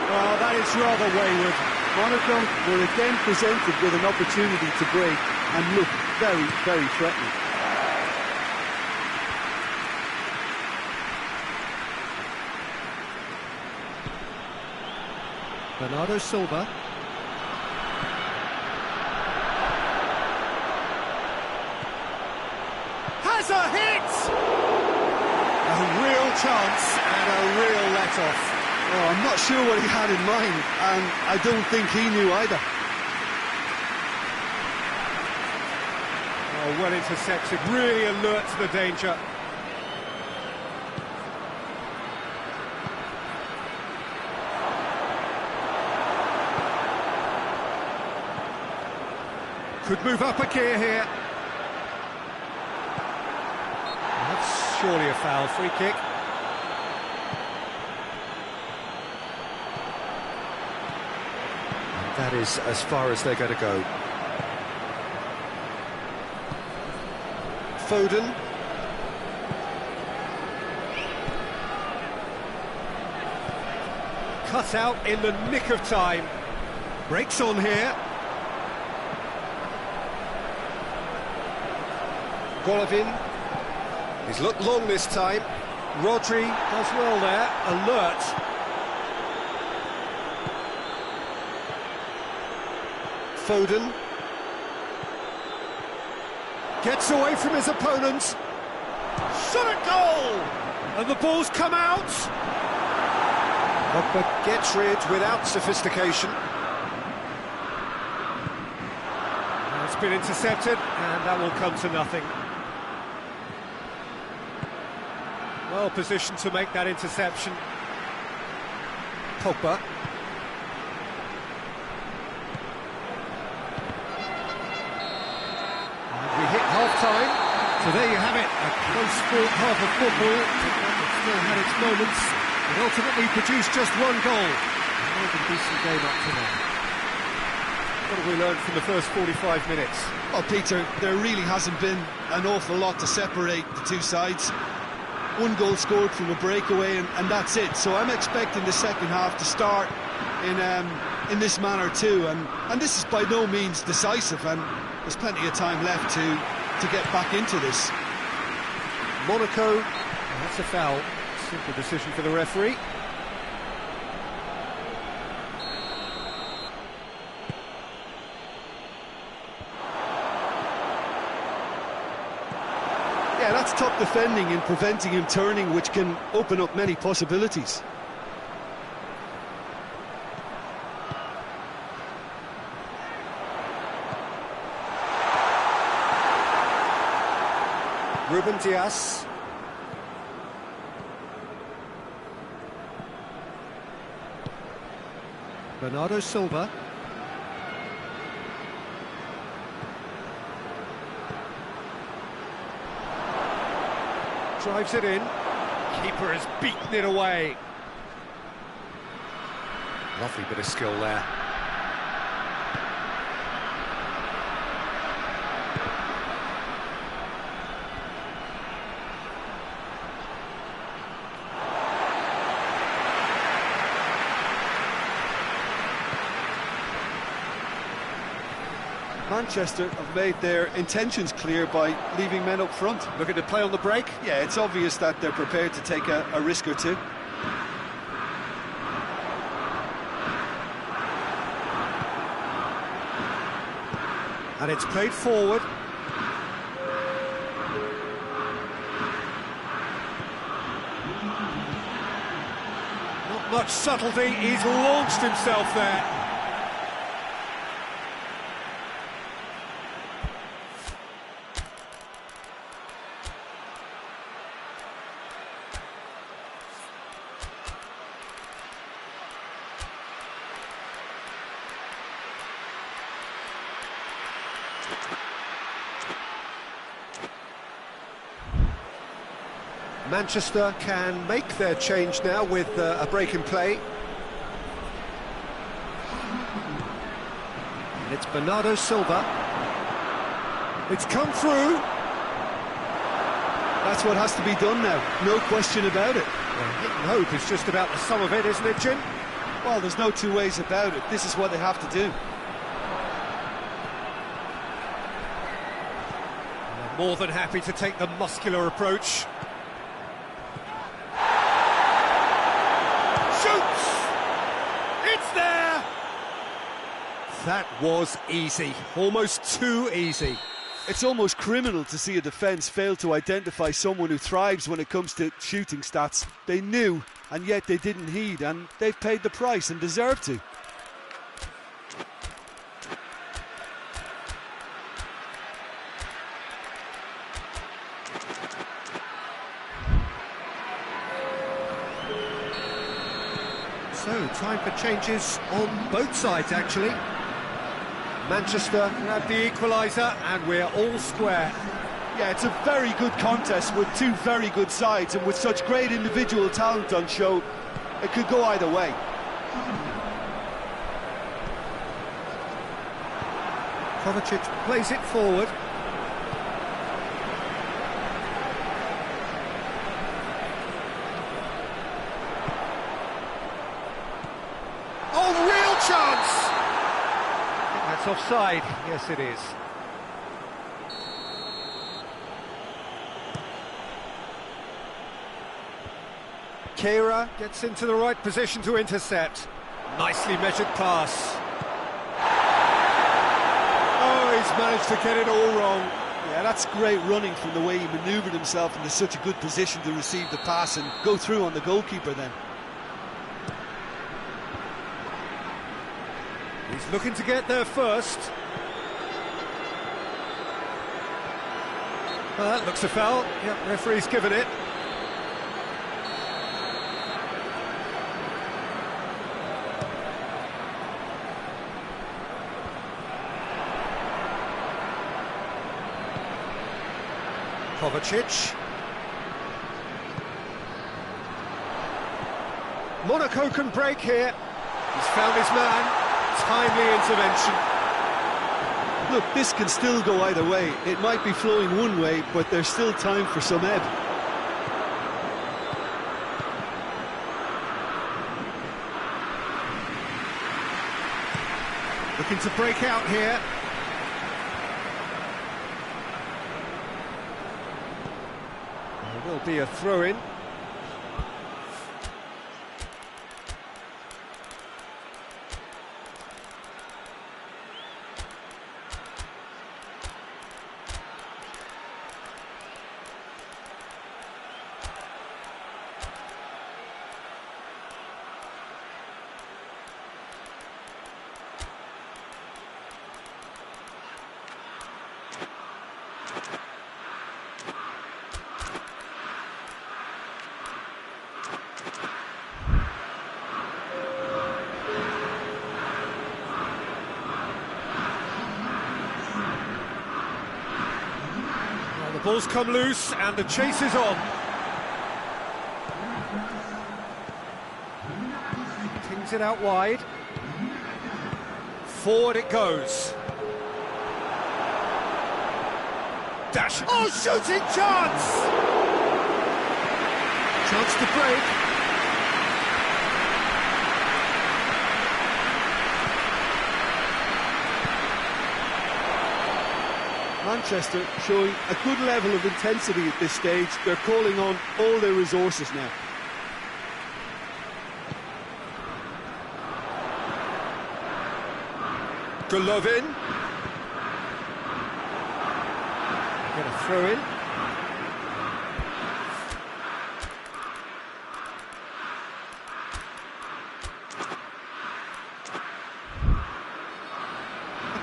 Well, that is rather wayward. Monaco were again presented with an opportunity to break and look very, very threatening. Bernardo Silva. Has a hit! A real chance and a real let-off. Oh, I'm not sure what he had in mind, and I don't think he knew either. Oh, well intercepted, really alert to the danger. Could move up a gear here. That's surely a foul, free kick. And that is as far as they're going to go. Foden. Cut out in the nick of time. Breaks on here. Golovin, he's looked long this time. Rodri does well there, alert. Foden gets away from his opponent. Shot at goal! And the ball's come out. Pogba gets rid without sophistication. It's been intercepted, and that will come to nothing. Well positioned to make that interception. Pogba. And we hit half-time, so there you have it. A close fought half of football. It still had its moments. It ultimately produced just one goal. A decent game up to now. What have we learned from the first 45 minutes? Well, Peter, there really hasn't been an awful lot to separate the two sides. one goal scored from a breakaway, and that's it. So I'm expecting the second half to start in this manner too, and this is by no means decisive, and there's plenty of time left to get back into this. Monaco, that's a foul. Simple decision for the referee. Yeah, that's top defending and preventing him turning, which can open up many possibilities. Ruben Dias. Bernardo Silva. Drives it in. Keeper has beaten it away. Lovely bit of skill there. Manchester have made their intentions clear by leaving men up front. Looking to play on the break. Yeah, it's obvious that they're prepared to take a risk or two. And it's played forward. Not much subtlety, he's launched himself there. Manchester can make their change now with a break in play. And it's Bernardo Silva. It's come through. That's what has to be done now, no question about it. Well, hit and hope is just about the sum of it, isn't it, Jim? Well, there's no two ways about it. This is what they have to do. They're more than happy to take the muscular approach. That was easy, almost too easy. It's almost criminal to see a defence fail to identify someone who thrives when it comes to shooting stats. They knew, and yet they didn't heed, and they've paid the price and deserve to. So, time for changes on both sides, actually. Manchester grabbed the equaliser, and we're all square. Yeah, it's a very good contest with two very good sides, and with such great individual talent on show, it could go either way. Kovacic plays it forward. Oh, real chance! That's offside. Yes, it is. Keira gets into the right position to intercept. Nicely measured pass. Oh, he's managed to get it all wrong. Yeah, that's great running from the way he manoeuvred himself into such a good position to receive the pass and go through on the goalkeeper then. He's looking to get there first. Well, that looks a foul. Yep, referee's given it. Kovacic. Monaco can break here. He's found his man. Timely intervention. Look, this can still go either way. It might be flowing one way, but there's still time for some ebb. Looking to break out here. There will be a throw-in. The ball's come loose and the chase is on. Pings it out wide. Forward it goes. Dash. Oh, shooting chance! Chance to break. Manchester showing a good level of intensity at this stage. They're calling on all their resources now. Golovin. Get a throw in.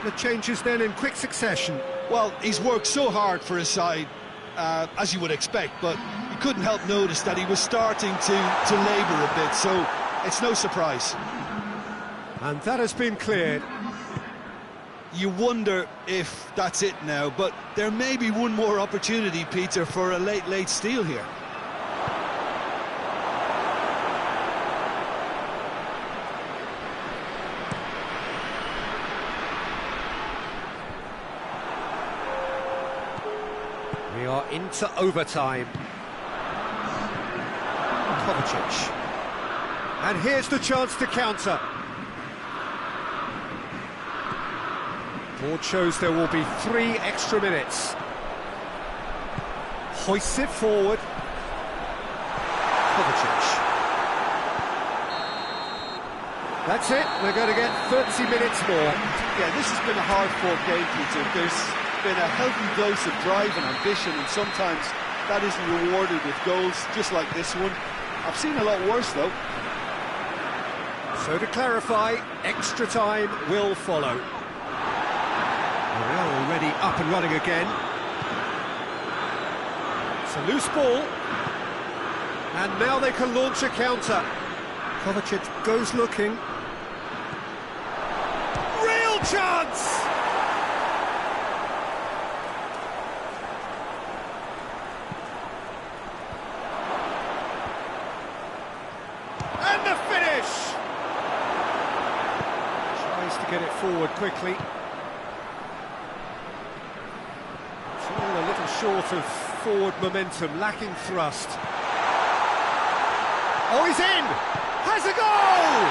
The changes then in quick succession. Well, he's worked so hard for his side, as you would expect, but you couldn't help notice that he was starting to labour a bit, so it's no surprise. And that has been cleared. You wonder if that's it now, but there may be one more opportunity, Peter, for a late steal here. We are into overtime. Kovacic. And here's the chance to counter. Board shows there will be 3 extra minutes. Hoists it forward. Kovacic. That's it, we're going to get 30 minutes more. Yeah, this has been a hard-fought game, Peter. There's been a healthy dose of drive and ambition, and sometimes that isn't rewarded with goals, just like this one. I've seen a lot worse, though. So to clarify, extra time will follow. We are already up and running again. It's a loose ball. And now they can launch a counter. Kovacic goes looking. Real chance! And the finish! Tries to get it forward quickly. All a little short of forward momentum, lacking thrust. Oh, he's in! Has a goal!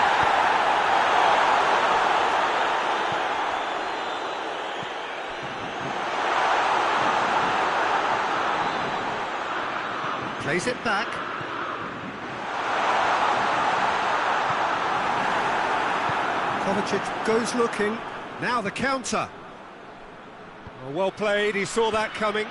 Plays it back. Kovacic goes looking. Now the counter. Well played, he saw that coming.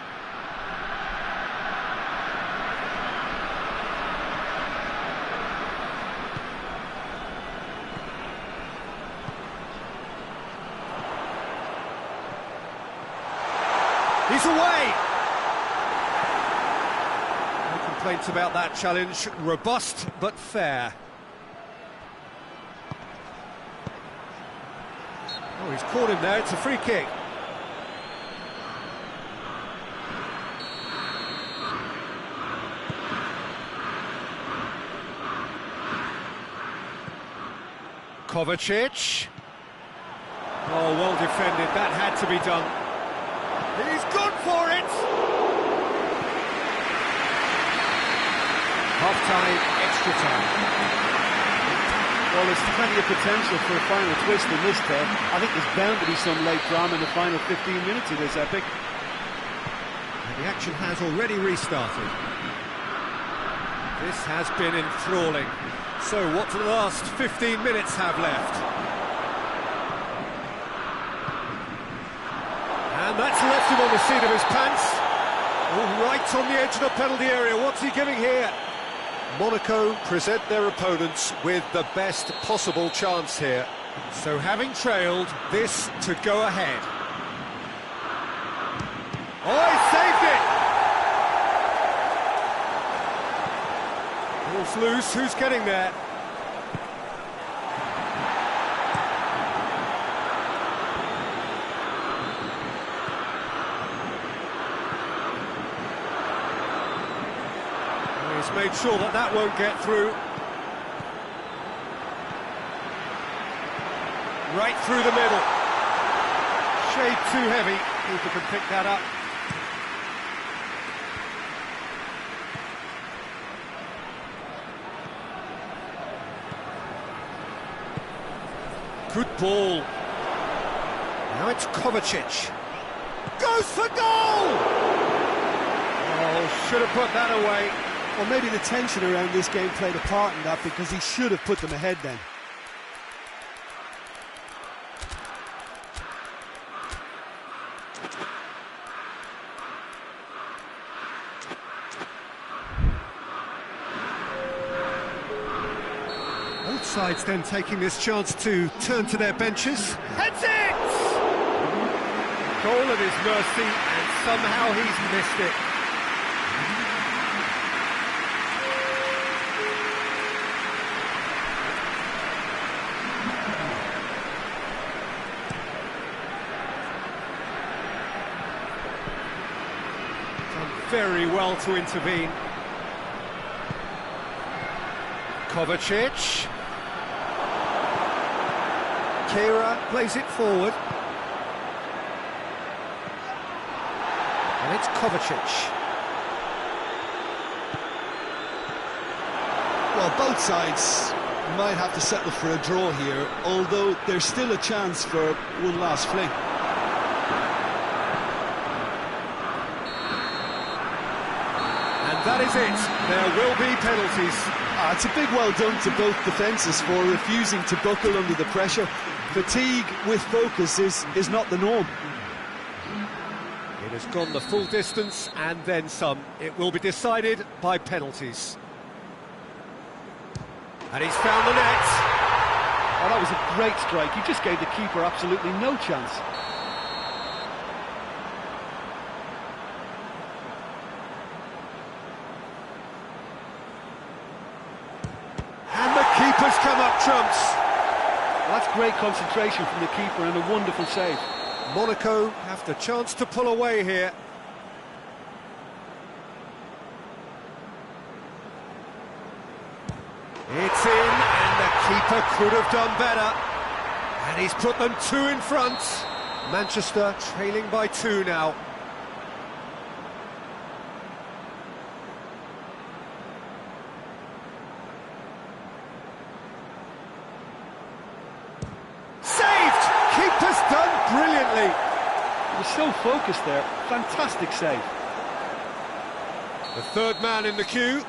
He's away! No complaints about that challenge. Robust but fair. Oh, he's caught him there, it's a free kick. Kovacic. Oh, well defended, that had to be done. He's gone for it! Half-time, extra time. Well, there's plenty of potential for a final twist in this, Ted. I think there's bound to be some late drama in the final 15 minutes of this epic. And the action has already restarted. This has been enthralling. So what do the last 15 minutes have left? And that's left him on the seat of his pants. Oh, right on the edge of the penalty area. What's he giving here? Monaco present their opponents with the best possible chance here. So having trailed, this to go ahead. Oh, he saved it! Ball's loose, who's getting there? He's made sure that that won't get through. Right through the middle. Shade too heavy. Keeper can pick that up. Good ball. Now it's Kovacic. Goes for goal! Oh, should have put that away. Well, maybe the tension around this game played a part in that, because he should have put them ahead then. Both sides then taking this chance to turn to their benches. Heads it! Goal at his mercy, and somehow he's missed it. Very well to intervene. Kovacic. Kira plays it forward. And it's Kovacic. Well, both sides might have to settle for a draw here, although there's still a chance for one last fling. That is it. There will be penalties. It's a big well done to both defences for refusing to buckle under the pressure. Fatigue with focus is not the norm. It has gone the full distance and then some. It will be decided by penalties. And he's found the net. Oh, that was a great strike. He just gave the keeper absolutely no chance. Keeper's come up trumps. Well, that's great concentration from the keeper and a wonderful save. Monaco have the chance to pull away here. It's in, and the keeper could have done better. And he's put them two in front. Manchester trailing by 2 now. Keeper's done brilliantly. He was so focused there. Fantastic save. The third man in the queue.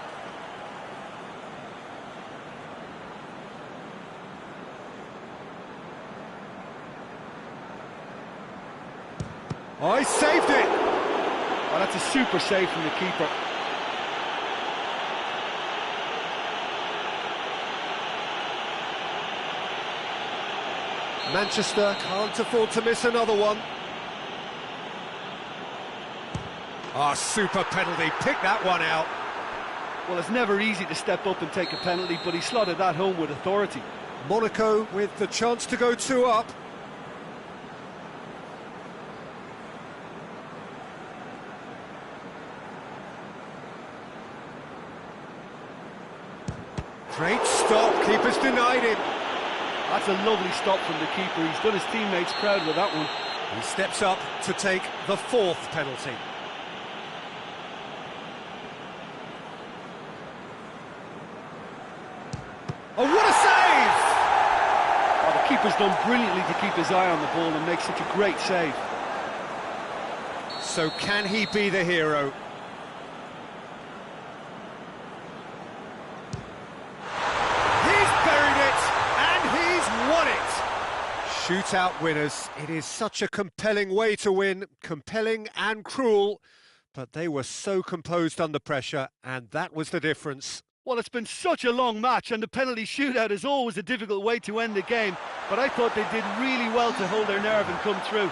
Oh, he saved it. Oh, that's a super save from the keeper. Manchester can't afford to miss another one. Ah, super penalty, pick that one out. Well, it's never easy to step up and take a penalty, but he slotted that home with authority. Monaco with the chance to go 2 up. Great stop, keeper's denied him. That's a lovely stop from the keeper. He's done his teammates proud with that one. He steps up to take the 4th penalty. Oh, what a save! done brilliantly to keep his eye on the ball and make such a great save. So can he be the hero? He's buried it, and he's won it! Shootout winners. It is such a compelling way to win, compelling and cruel, but they were so composed under pressure, and that was the difference. Well, it's been such a long match, and the penalty shootout is always a difficult way to end the game, but I thought they did really well to hold their nerve and come through.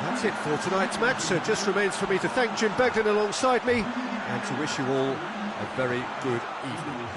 That's it for tonight's match, so it just remains for me to thank Jim Begden alongside me and to wish you all a very good evening.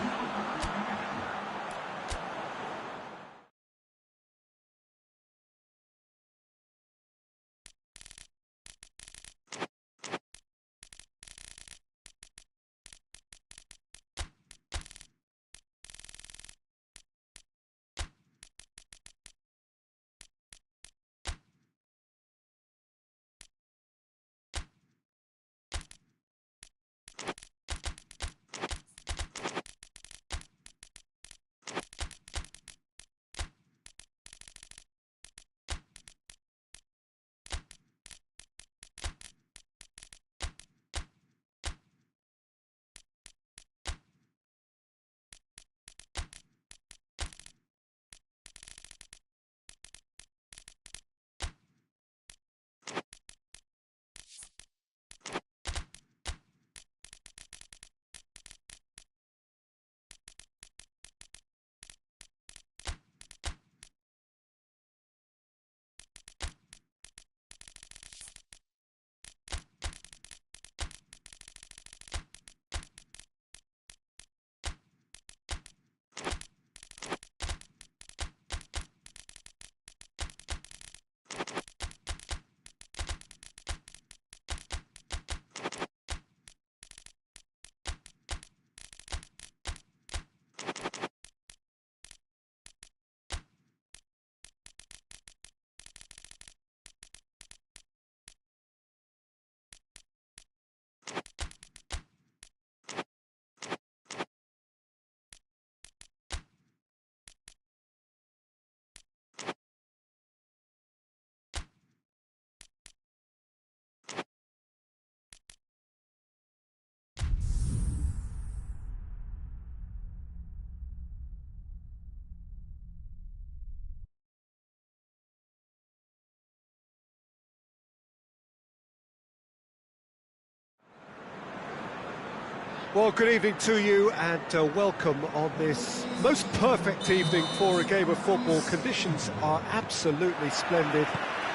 Well, good evening to you and welcome on this most perfect evening for a game of football. Conditions are absolutely splendid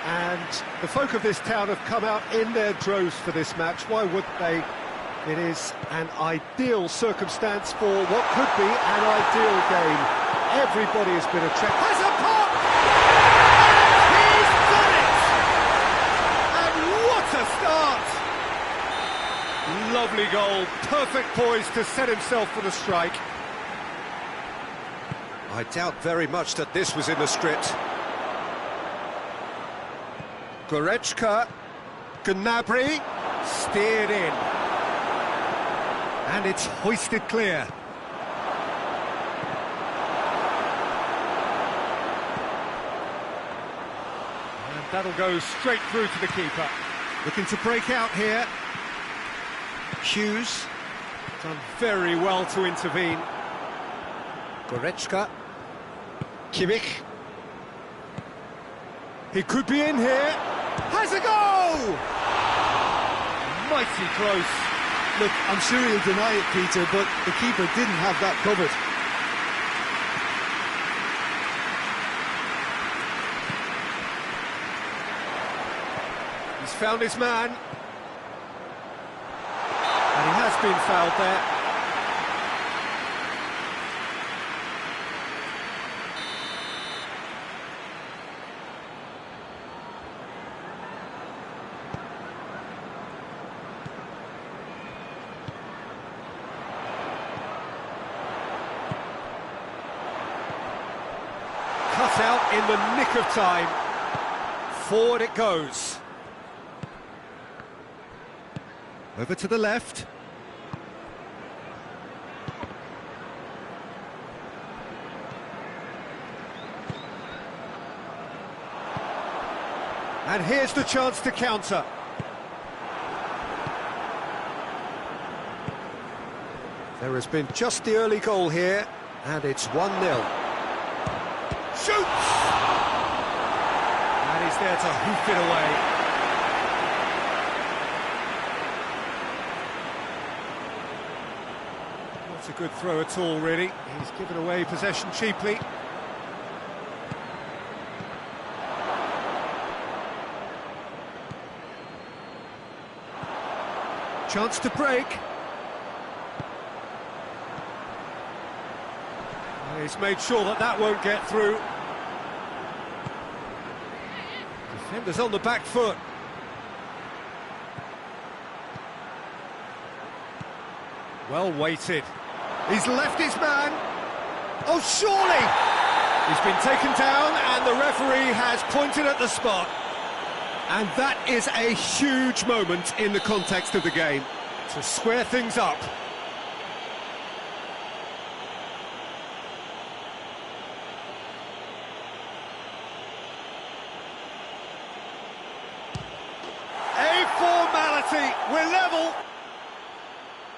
and the folk of this town have come out in their droves for this match. Why wouldn't they? It is an ideal circumstance for what could be an ideal game. Everybody has been attracted. Has a pop! And he's done it! And what a start! Lovely goal, perfect poise to set himself for the strike. I doubt very much that this was in the script. Goretzka, Gnabry, steered in. And it's hoisted clear. And that'll go straight through to the keeper. Looking to break out here. Hughes done very well to intervene. Goretzka, Kimmich. He could be in here. Has a goal! Mighty close. Look, I'm sure he'll deny it, Peter, but the keeper didn't have that covered. He's found his man. And he has been fouled there. Cut out in the nick of time. Forward it goes. Over to the left. And here's the chance to counter. There has been just the early goal here, and it's 1-0. Shoots! And he's there to hoof it away. Not a good throw at all, really. He's given away possession cheaply. Chance to break. He's made sure that that won't get through. Defenders on the back foot. Well weighted. He's left his man. Oh, surely! He's been taken down and the referee has pointed at the spot. And that is a huge moment in the context of the game to square things up. Formality, we're level.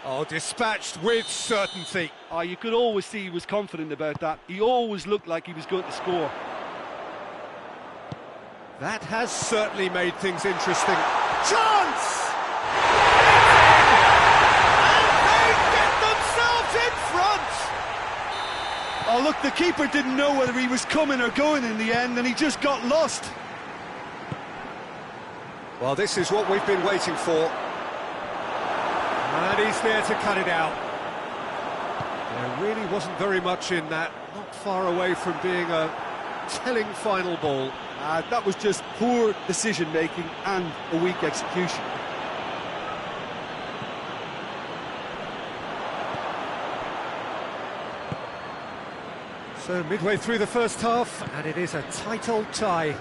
Oh, dispatched with certainty. Oh, you could always see he was confident about that. He always looked like he was going to score. That has certainly made things interesting. Chance! And they get themselves in front! Oh, look, the keeper didn't know whether he was coming or going in the end, and he just got lost. Well, this is what we've been waiting for. And he's there to cut it out. There really wasn't very much in that, not far away from being a telling final ball. That was just poor decision-making and a weak execution. So midway through the first half, and it is a tight old tie.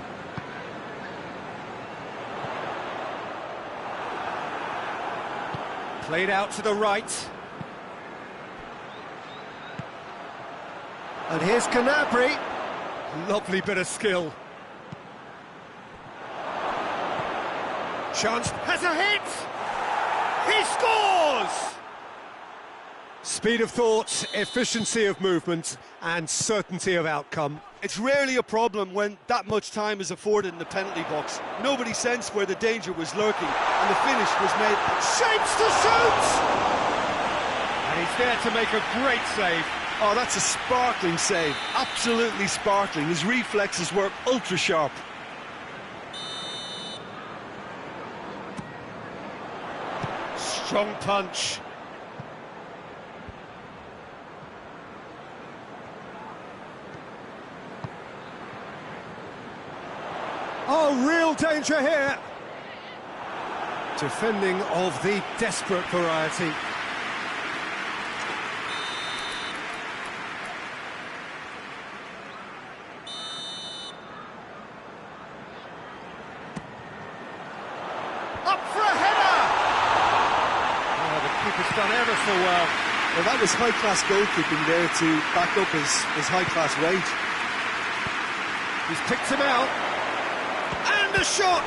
Played out to the right. And here's Canabry. Lovely bit of skill. Chance has a hit! He scores! Speed of thought, efficiency of movement, and certainty of outcome. It's rarely a problem when that much time is afforded in the penalty box. Nobody sensed where the danger was lurking, and the finish was made. Shapes to shoot! And he's there to make a great save. Oh, that's a sparkling save. Absolutely sparkling. His reflexes were ultra sharp. Strong punch. Oh, real danger here. Defending of the desperate variety. Up for a header! Oh, the keeper's done ever so well. Well, that was high-class goalkeeping there to back up his high-class range. He's picked him out. And a shot!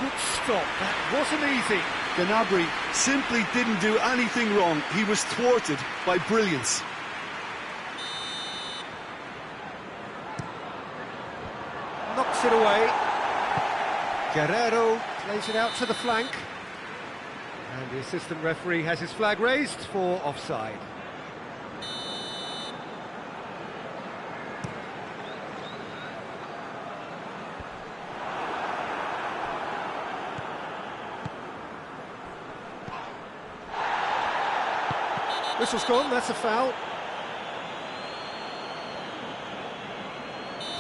Good stop, that wasn't easy. Gnabry simply didn't do anything wrong. He was thwarted by brilliance. Knocks it away. Guerrero plays it out to the flank. And the assistant referee has his flag raised for offside. Whistle's gone, that's a foul.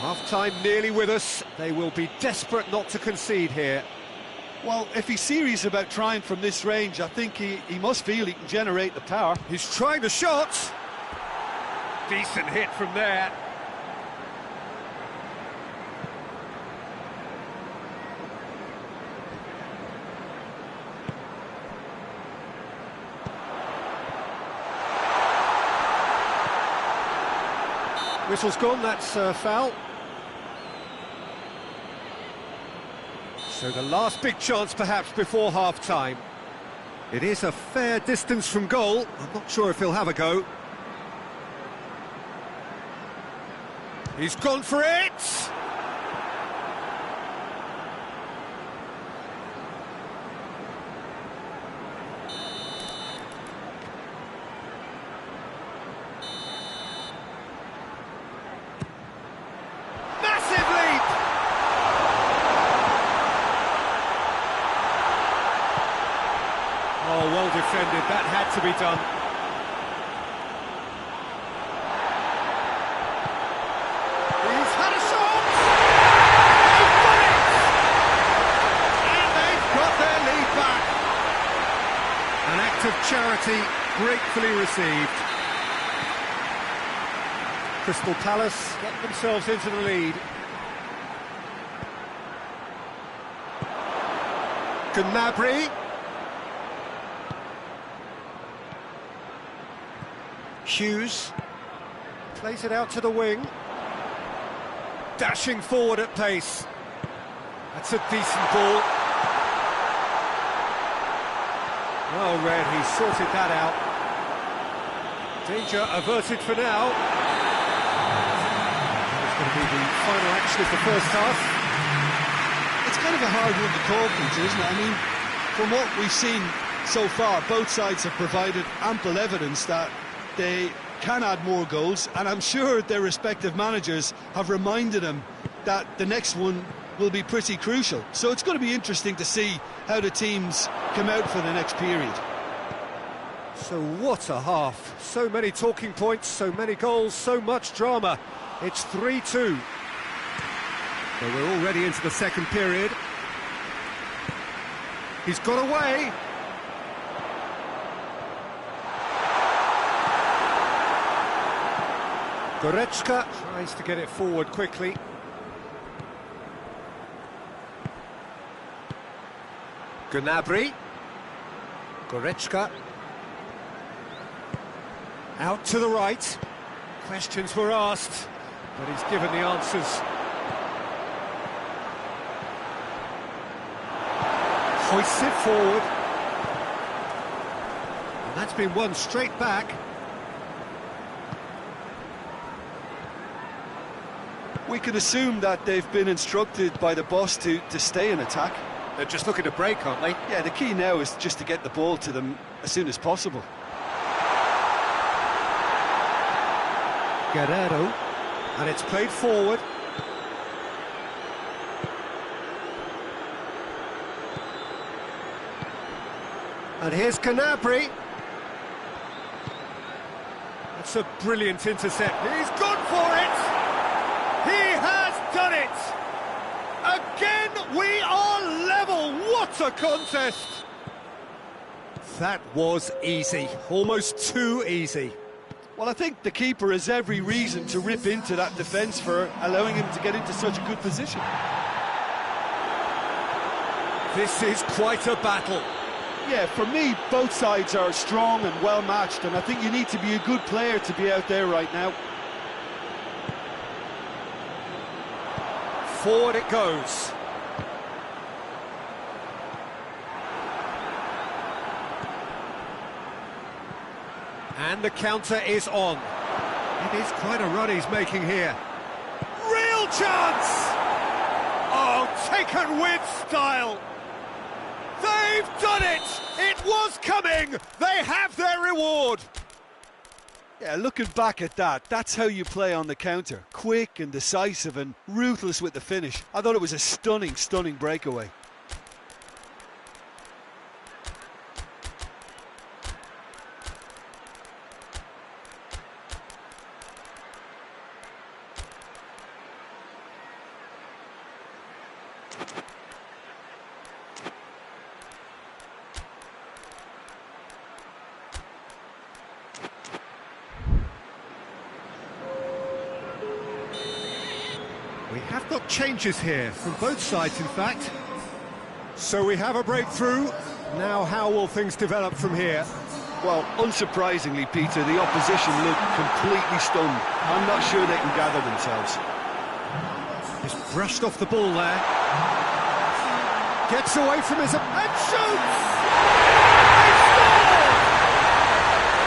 Half-time nearly with us. They will be desperate not to concede here. Well, if he's serious about trying from this range, I think he must feel he can generate the power. He's trying the shot. Decent hit from there. Whistle's gone, that's a foul. So the last big chance perhaps before half-time. It is a fair distance from goal. I'm not sure if he'll have a go. He's gone for it! Oh, well defended, that had to be done. He's had a shot! They've done it! And they've got their lead back. An act of charity gratefully received. Crystal Palace get themselves into the lead. Gnabry. Hughes plays it out to the wing, dashing forward at pace. That's a decent ball. Well read, he sorted that out. Danger averted for now. It's going to be the final action of the first half. It's kind of a hard one to call, Peter, isn't it? I mean, from what we've seen so far, both sides have provided ample evidence that they can add more goals, and I'm sure their respective managers have reminded them that the next one will be pretty crucial. So it's going to be interesting to see how the teams come out for the next period. So what a half. So many talking points, so many goals, so much drama. It's 3-2. So we're already into the second period. He's got away. Goretzka tries to get it forward quickly. Gnabry. Goretzka. Out to the right. Questions were asked, but he's given the answers. Hoists it forward. And that's been won straight back. We can assume that they've been instructed by the boss to stay in attack. They're just looking to break, aren't they? Yeah, the key now is just to get the ball to them as soon as possible. Guerrero, and it's played forward. And here's Gnabry. That's a brilliant intercept. He's gone for it! He has done it! Again, we are level! What a contest! That was easy, almost too easy. Well, I think the keeper has every reason to rip into that defence for allowing him to get into such a good position. This is quite a battle. Yeah, for me, both sides are strong and well matched, and I think you need to be a good player to be out there right now. Forward it goes. And the counter is on. It is quite a run he's making here. Real chance! Oh, taken with style. They've done it! It was coming! They have their reward! Yeah, looking back at that, that's how you play on the counter. Quick and decisive and ruthless with the finish. I thought it was a stunning, stunning breakaway. We have got changes here, from both sides in fact. So we have a breakthrough. Now how will things develop from here? Well, unsurprisingly, Peter, the opposition look completely stunned. I'm not sure they can gather themselves. Just brushed off the ball there. Gets away from his... and shoots! They score!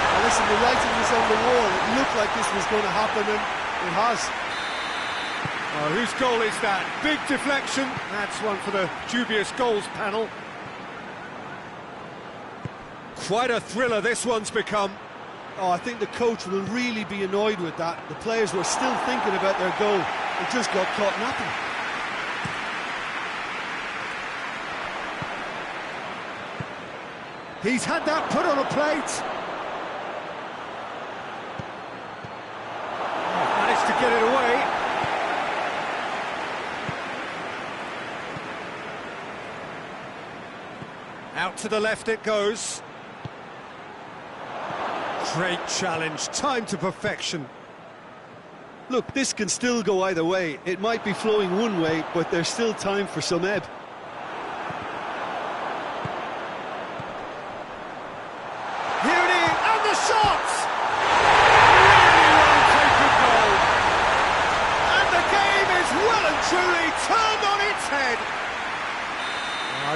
Now listen, the writing was on the wall. It looked like this was going to happen, and it has. Oh, whose goal is that? Big deflection. That's one for the dubious goals panel. Quite a thriller this one's become. Oh, I think the coach will really be annoyed with that. The players were still thinking about their goal. They just got caught napping. He's had that put on a plate. Oh, managed to get it away. Out to the left it goes. Great challenge, time to perfection. Look, this can still go either way. It might be flowing one way, but there's still time for some ebb. Here it is, and the shot! Really well-taken goal. And the game is well and truly turned on its head.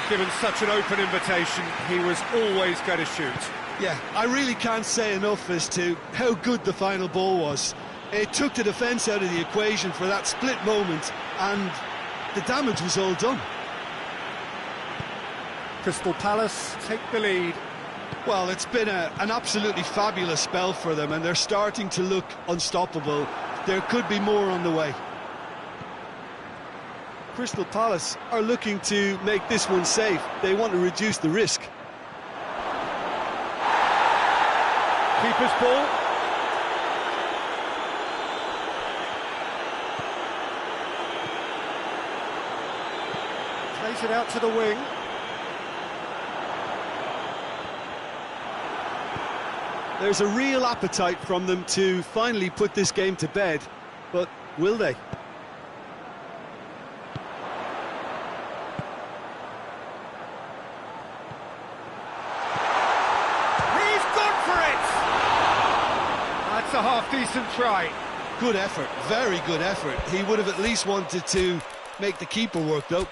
Given such an open invitation, he was always going to shoot. Yeah, I really can't say enough as to how good the final ball was. It took the defence out of the equation for that split moment, and the damage was all done. Crystal Palace take the lead. Well, it's been an absolutely fabulous spell for them, and they're starting to look unstoppable. There could be more on the way. Crystal Palace are looking to make this one safe. They want to reduce the risk. Keeper's ball. Plays it out to the wing. There's a real appetite from them to finally put this game to bed, but will they? A half-decent try. Good effort, very good effort. He would have at least wanted to make the keeper work, though.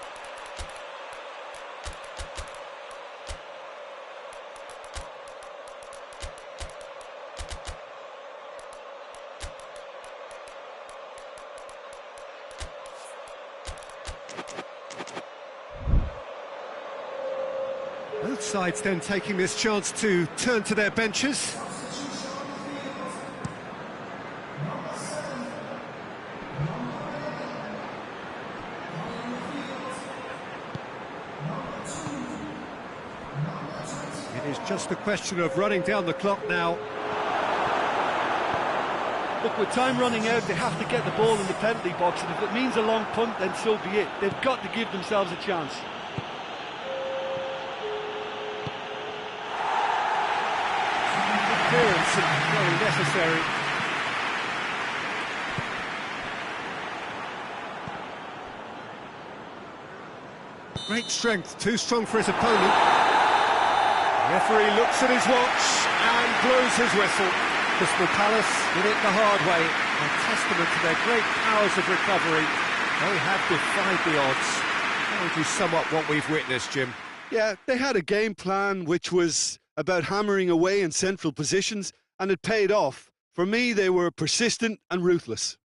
Both sides then taking this chance to turn to their benches. It is just a question of running down the clock now. Look, with time running out, they have to get the ball in the penalty box, and if it means a long punt, then so be it. They've got to give themselves a chance. Clearance and very necessary. Great strength, too strong for his opponent. The referee looks at his watch and blows his whistle. Crystal Palace did it the hard way, a testament to their great powers of recovery. They have defied the odds. How would you sum up what we've witnessed, Jim? Yeah, they had a game plan which was about hammering away in central positions, and it paid off. For me, they were persistent and ruthless.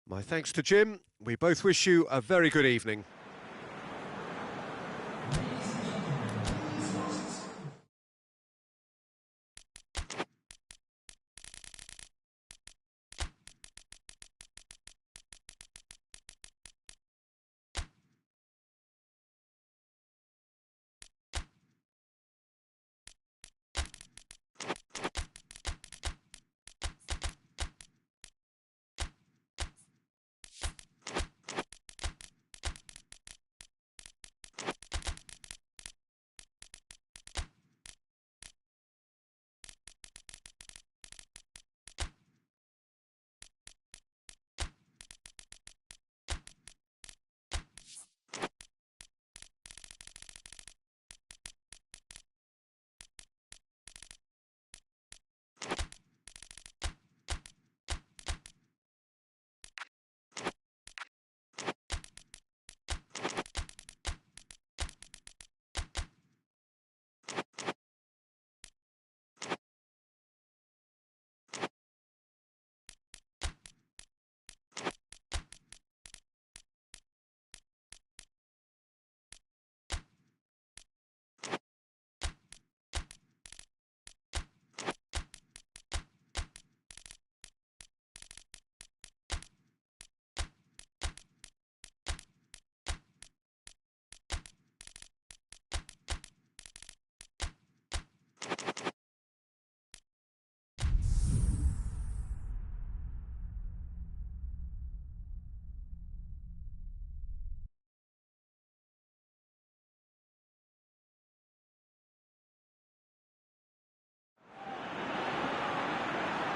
My thanks to Jim. We both wish you a very good evening.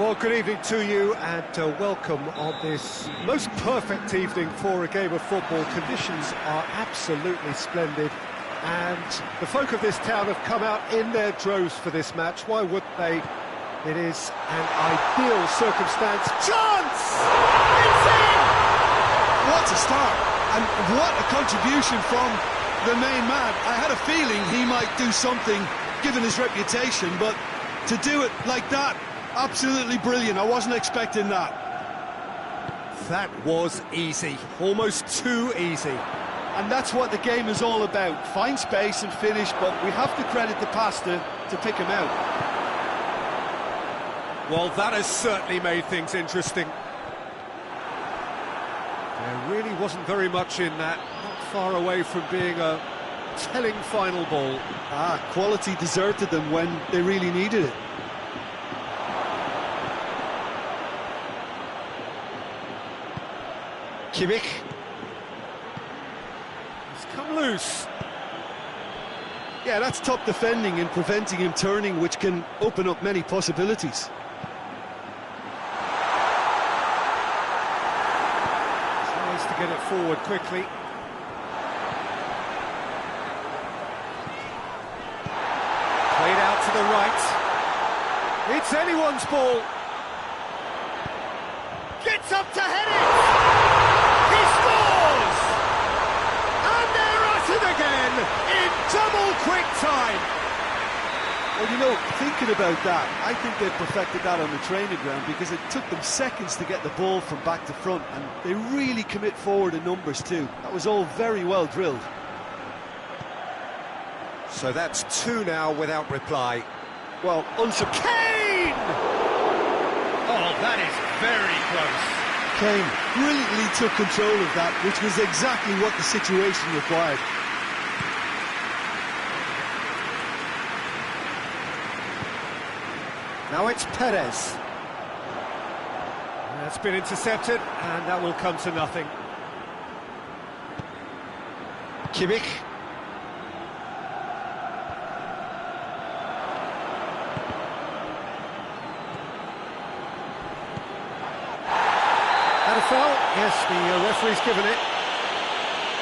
Well, good evening to you and welcome on this most perfect evening for a game of football. Conditions are absolutely splendid and the folk of this town have come out in their droves for this match. Why wouldn't they? It is an ideal circumstance. Chance! It's in! What a start, and what a contribution from the main man. I had a feeling he might do something, given his reputation, but to do it like that, absolutely brilliant. I wasn't expecting that. That was easy, almost too easy. And that's what the game is all about. Find space and finish, but we have to credit the passer to pick him out. Well, that has certainly made things interesting. There really wasn't very much in that, not far away from being a telling final ball. Quality deserted them when they really needed it. Kimmich. He's come loose. Yeah, that's top defending and preventing him turning, which can open up many possibilities. Tries to get it forward quickly. Played out to the right. It's anyone's ball. Gets up to head it! He scores! And they're at it again in double quick time! Well, you know, thinking about that, I think they've perfected that on the training ground because it took them seconds to get the ball from back to front, and they really commit forward in numbers too. That was all very well drilled. So that's two now without reply. Well, Kane! Oh, that is very close. Kane brilliantly took control of that, which was exactly what the situation required. Now it's Perez. That's been intercepted, and that will come to nothing. Kimmich. That a foul? Yes, the referee's given it.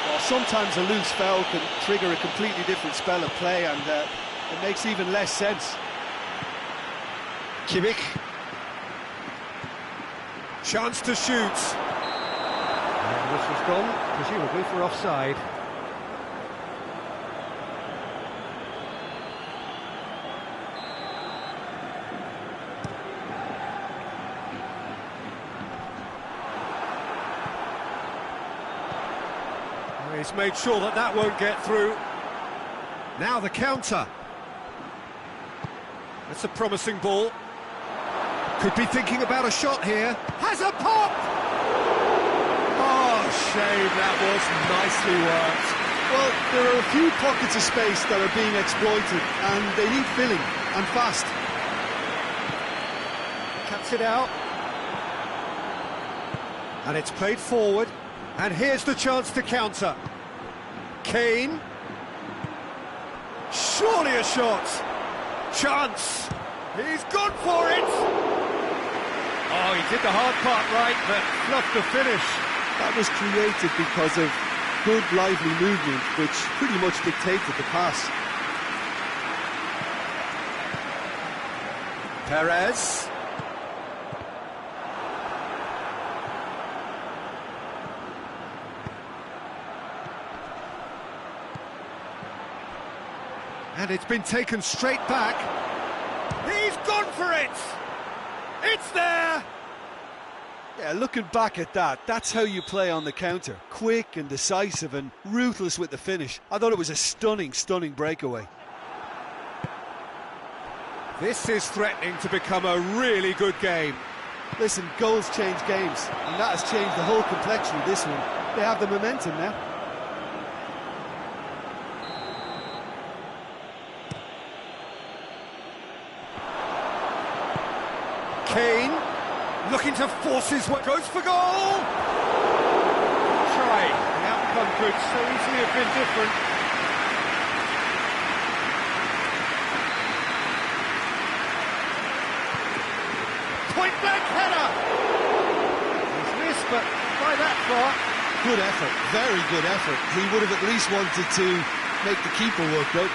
Well, sometimes a loose foul can trigger a completely different spell of play, and it makes even less sense. Kimmich. Chance to shoot. And this was gone, presumably for offside. He's made sure that that won't get through. Now the counter. That's a promising ball. Could be thinking about a shot here. Has a pop! Oh, shame, that was nicely worked. Well, there are a few pockets of space that are being exploited, and they need filling, and fast. Cuts it out. And it's played forward. And here's the chance to counter. Kane. Surely a shot. Chance. He's gone for it. Oh, he did the hard part right, but fluffed the finish. That was created because of good, lively movement, which pretty much dictated the pass. Perez. And it's been taken straight back. He's gone for it! It's there! Yeah, looking back at that, that's how you play on the counter. Quick and decisive and ruthless with the finish. I thought it was a stunning, stunning breakaway. This is threatening to become a really good game. Listen, goals change games, and that has changed the whole complexion of this one. They have the momentum now. Kane, looking to force his way, goes for goal! Try, the outcome could so easily have been different. Point good effort, very good effort. He would have at least wanted to make the keeper work, though.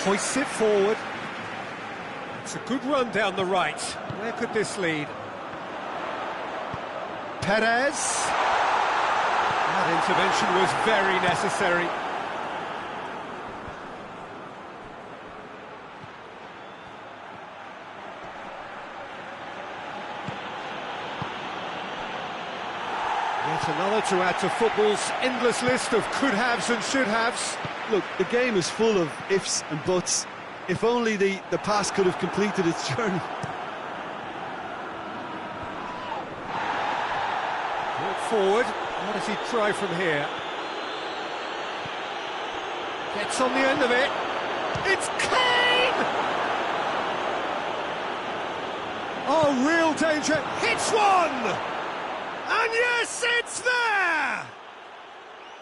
Hoists it forward. It's a good run down the right. Where could this lead? Perez. That intervention was very necessary. Yet another to add to football's endless list of could-haves and should-haves. Look, the game is full of ifs and buts. If only the pass could have completed its journey. Brought forward. What does he try from here? Gets on the end of it. It's Kane! Oh, real danger. Hits one! And yes, it's there!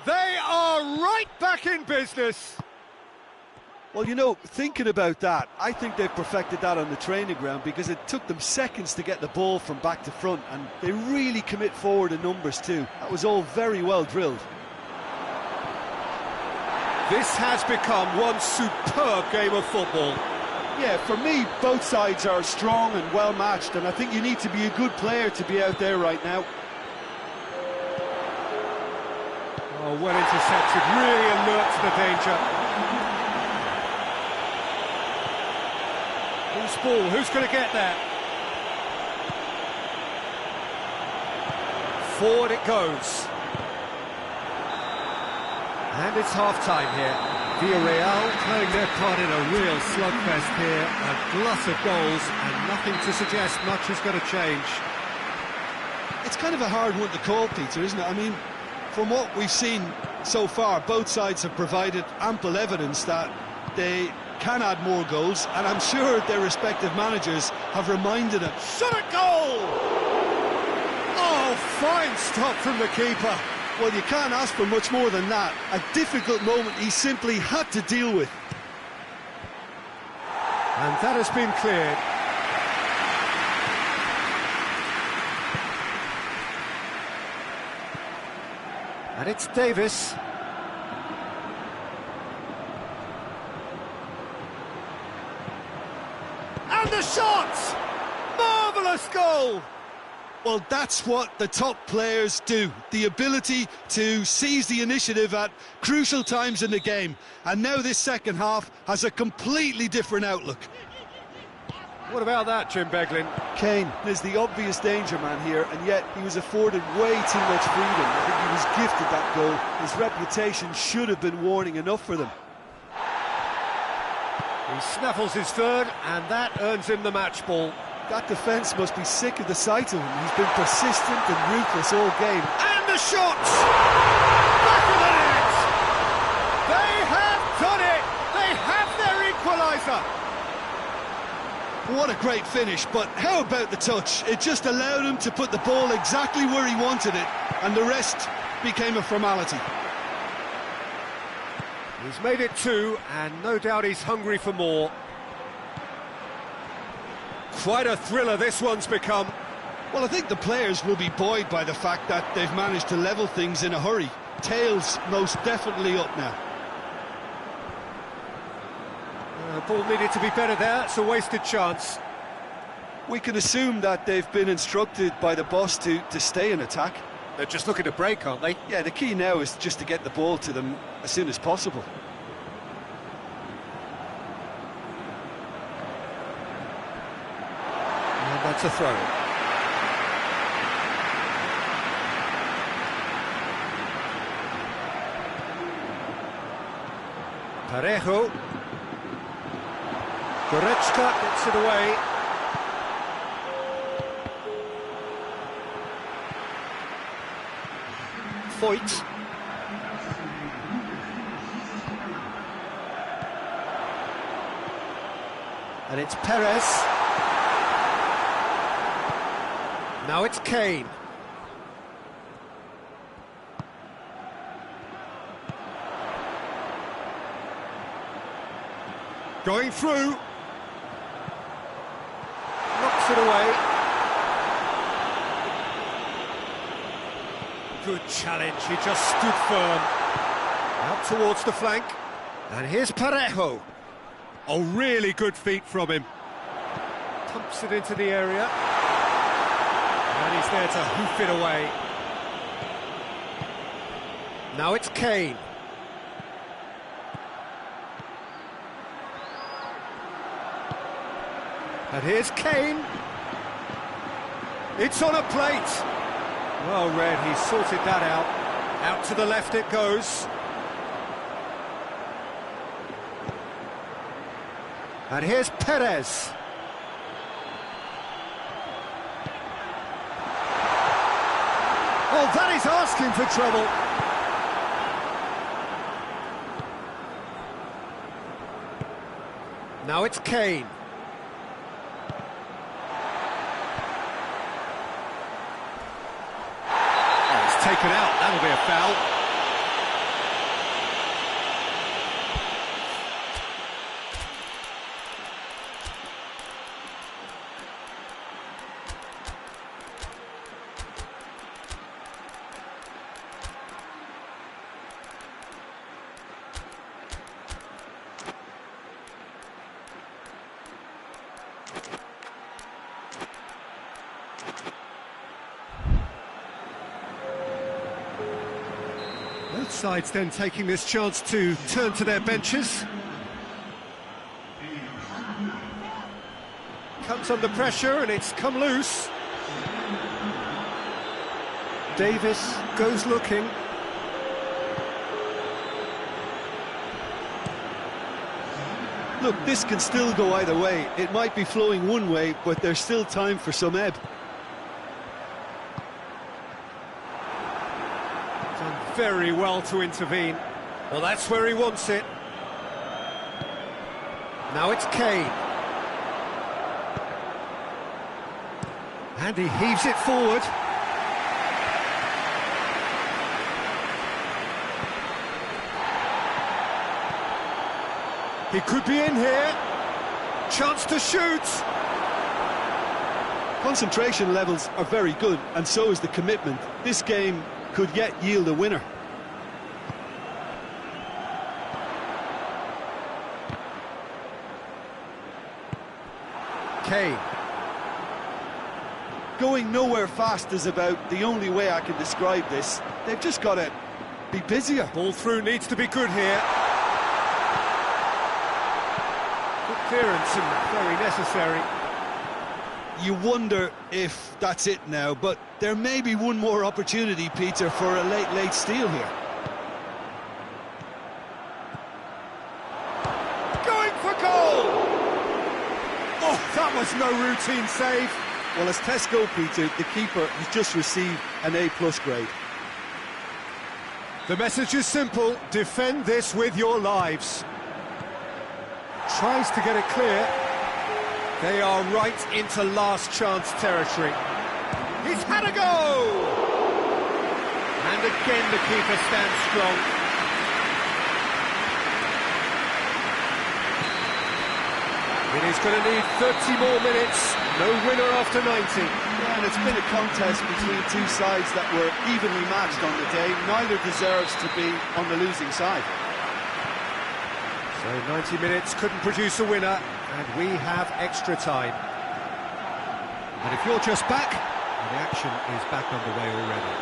They are right back in business. Well, you know, thinking about that, I think they've perfected that on the training ground, because it took them seconds to get the ball from back to front, and they really commit forward in numbers too. That was all very well drilled. This has become one superb game of football. Yeah, for me, both sides are strong and well matched, and I think you need to be a good player to be out there right now. Oh, well intercepted, really alert to the danger. Who's ball? Who's going to get that? Forward it goes. And it's half-time here. Villarreal playing their part in a real slugfest here. A glut of goals and nothing to suggest much is going to change. It's kind of a hard one to call, Peter, isn't it? I mean, from what we've seen so far, both sides have provided ample evidence that they can add more goals, and I'm sure their respective managers have reminded them. Shot at goal! Oh, fine stop from the keeper. Well, you can't ask for much more than that. A difficult moment he simply had to deal with. And that has been cleared. And it's Davis. And the shot! Marvellous goal! Well, that's what the top players do. The ability to seize the initiative at crucial times in the game. And now this second half has a completely different outlook. What about that, Jim Beglin? Kane is the obvious danger man here, and yet he was afforded way too much freedom. I think he was gifted that goal. His reputation should have been warning enough for them. He snaffles his third, and that earns him the match ball. That defence must be sick of the sight of him. He's been persistent and ruthless all game. And the shot! Back of the net! They have done it! They have their equaliser! What a great finish, but how about the touch? It just allowed him to put the ball exactly where he wanted it, and the rest became a formality. He's made it two, and no doubt he's hungry for more. Quite a thriller this one's become. Well, I think the players will be buoyed by the fact that they've managed to level things in a hurry. Tails most definitely up now. The ball needed to be better there, it's a wasted chance. We can assume that they've been instructed by the boss to stay in attack. They're just looking to break, aren't they? Yeah, the key now is just to get the ball to them as soon as possible. And that's a throw. Parejo. Goretzka gets it away. Foyt. And it's Perez. Now it's Kane. Going through. Knocks it away. Good challenge, he just stood firm. Out towards the flank. And here's Parejo. Oh, really good feet from him. Pumps it into the area. And he's there to hoof it away. Now it's Kane. And here's Kane. It's on a plate. Well read, he sorted that out. Out to the left it goes. And here's Perez. Oh, that is asking for trouble. Now it's Kane. Oh, it's taken out. That'll be a foul. Both sides then taking this chance to turn to their benches. Comes under pressure and it's come loose. Davis goes looking. Look, this can still go either way. It might be flowing one way, but there's still time for some ebb. Done very well to intervene. Well, that's where he wants it. Now it's Kane. And he heaves it forward. He could be in here. Chance to shoot. Concentration levels are very good, and so is the commitment. This game could yet yield a winner. Kane. Going nowhere fast is about the only way I can describe this. They've just got to be busier. Ball through needs to be good here. Good clearance and very necessary. You wonder if that's it now, but there may be one more opportunity, Peter, for a late steal here. Going for goal! Oh, that was no routine save. Well, as tests go, Peter, the keeper has just received an A+ grade. The message is simple: defend this with your lives. Tries to get it clear. They are right into last chance territory. He's had a go! And again the keeper stands strong. It is going to need 30 more minutes. No winner after 90. Yeah, and it's been a contest between two sides that were evenly matched on the day. Neither deserves to be on the losing side. So 90 minutes couldn't produce a winner, and we have extra time. And if you're just back, the action is back underway already.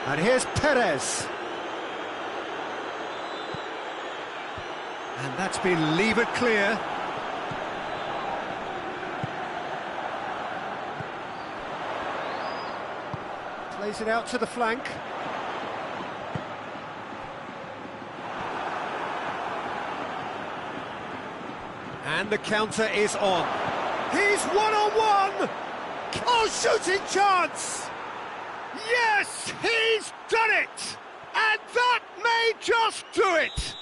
And here's Perez. And that's been levered clear. Plays it out to the flank. And the counter is on. He's one-on-one! Oh, shooting chance! Yes, he's done it! And that may just do it!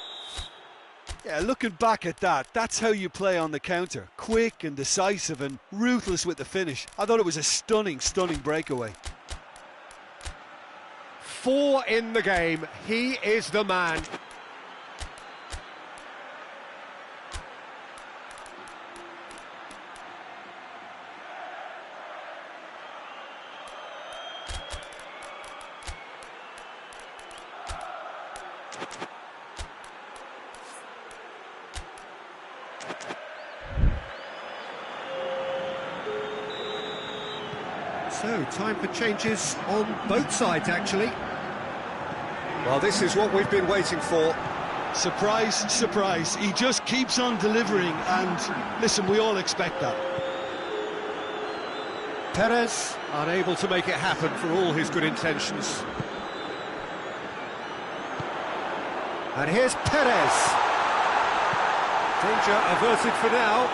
Yeah, looking back at that, that's how you play on the counter. Quick and decisive and ruthless with the finish. I thought it was a stunning breakaway. 4 in the game. He is the man. So, time for changes on both sides, actually. Well, this is what we've been waiting for. Surprise, surprise. He just keeps on delivering, and listen, we all expect that. Perez unable to make it happen for all his good intentions. And here's Perez. Danger averted for now.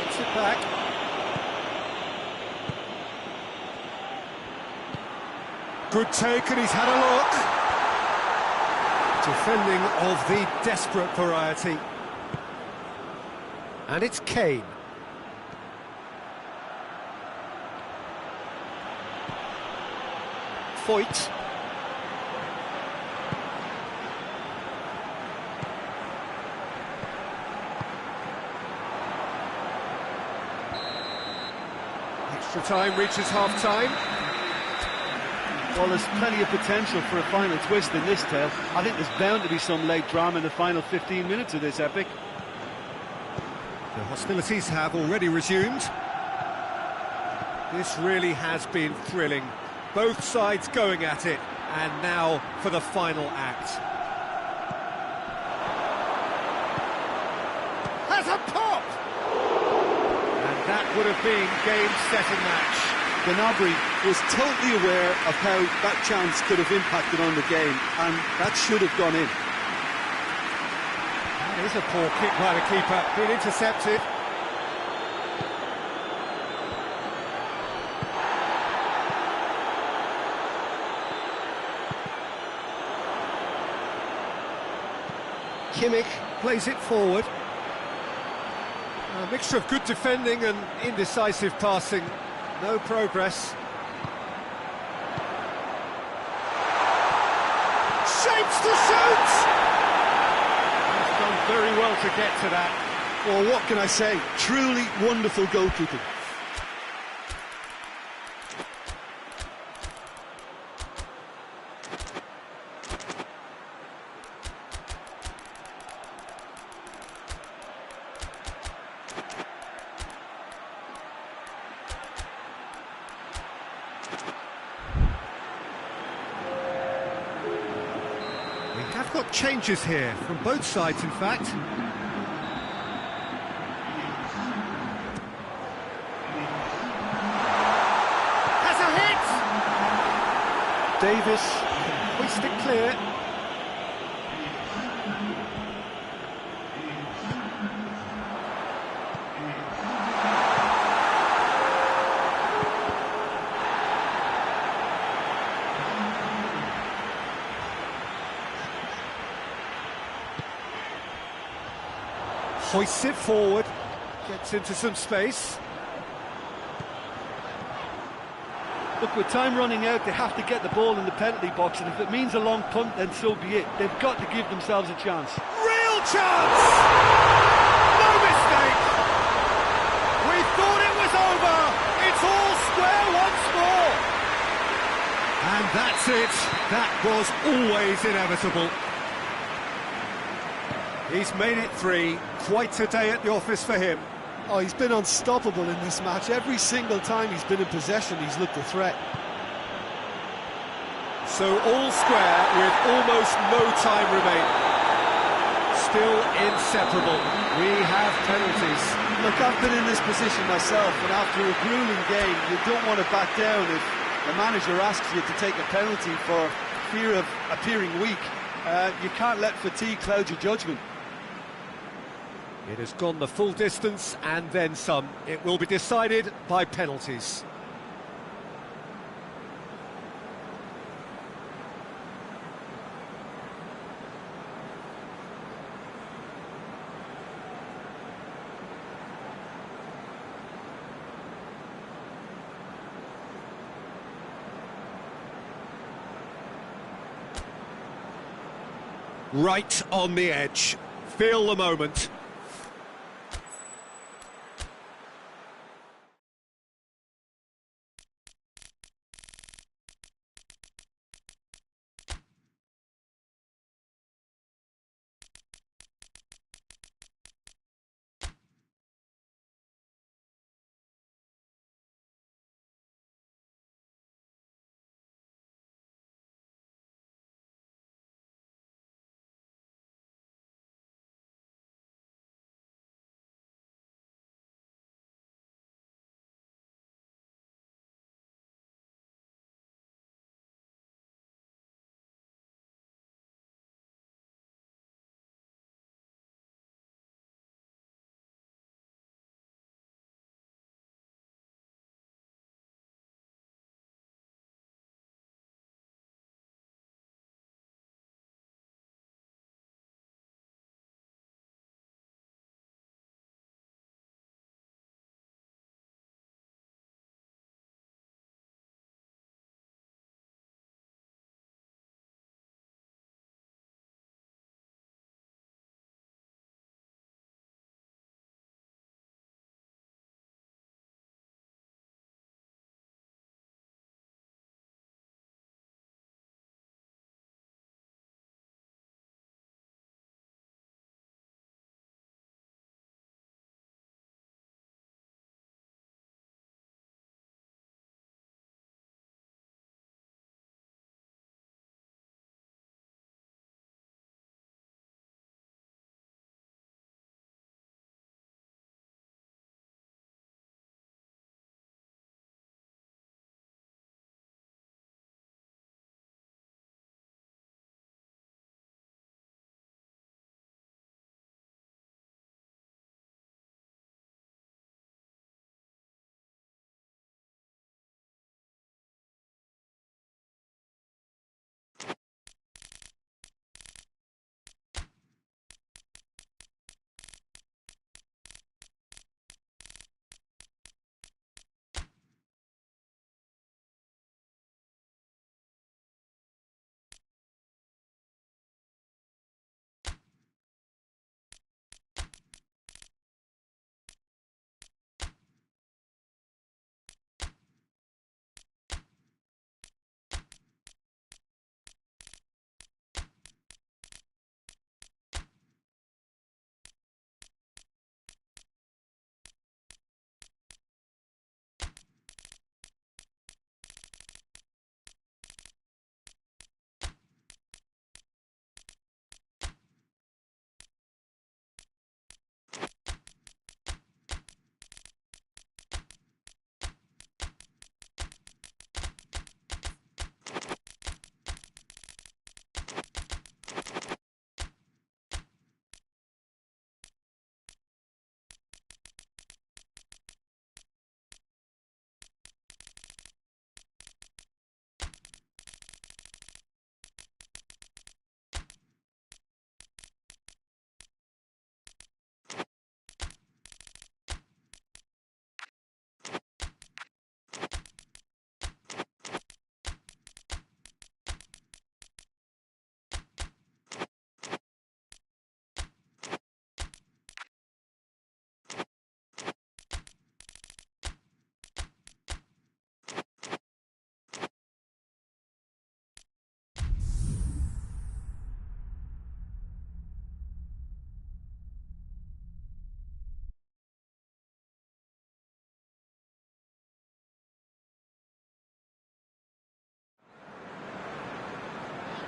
Gets it back. Good take, and he's had a look. Defending of the desperate variety. And it's Kane. Foyt. Extra time reaches half-time. Well, there's plenty of potential for a final twist in this tale. I think there's bound to be some late drama in the final 15 minutes of this epic. The hostilities have already resumed. This really has been thrilling. Both sides going at it, and now for the final act. Has a pop! And that would have been game, set and match. Gnabry was totally aware of how that chance could have impacted on the game, and that should have gone in. That is a poor kick by the keeper, been intercepted. Kimmich plays it forward. A mixture of good defending and indecisive passing. No progress. Shapes to shoot! He's done very well to get to that. Well, what can I say? Truly wonderful goalkeeping. We have got changes here, from both sides in fact. Has a hit! Davis, hoist it clear. Hoists it forward, gets into some space. Look, with time running out, they have to get the ball in the penalty box, and if it means a long punt, then so be it. They've got to give themselves a chance. Real chance! No mistake! We thought it was over! It's all square once more! And that's it. That was always inevitable. He's made it 3. Quite a day at the office for him. Oh, he's been unstoppable in this match. Every single time he's been in possession, he's looked a threat. So all square with almost no time remaining. Still inseparable. We have penalties. Look, I've been in this position myself, and after a grueling game, you don't want to back down if the manager asks you to take a penalty for fear of appearing weak. You can't let fatigue cloud your judgment. It has gone the full distance and then some. It will be decided by penalties. Right on the edge. Feel the moment.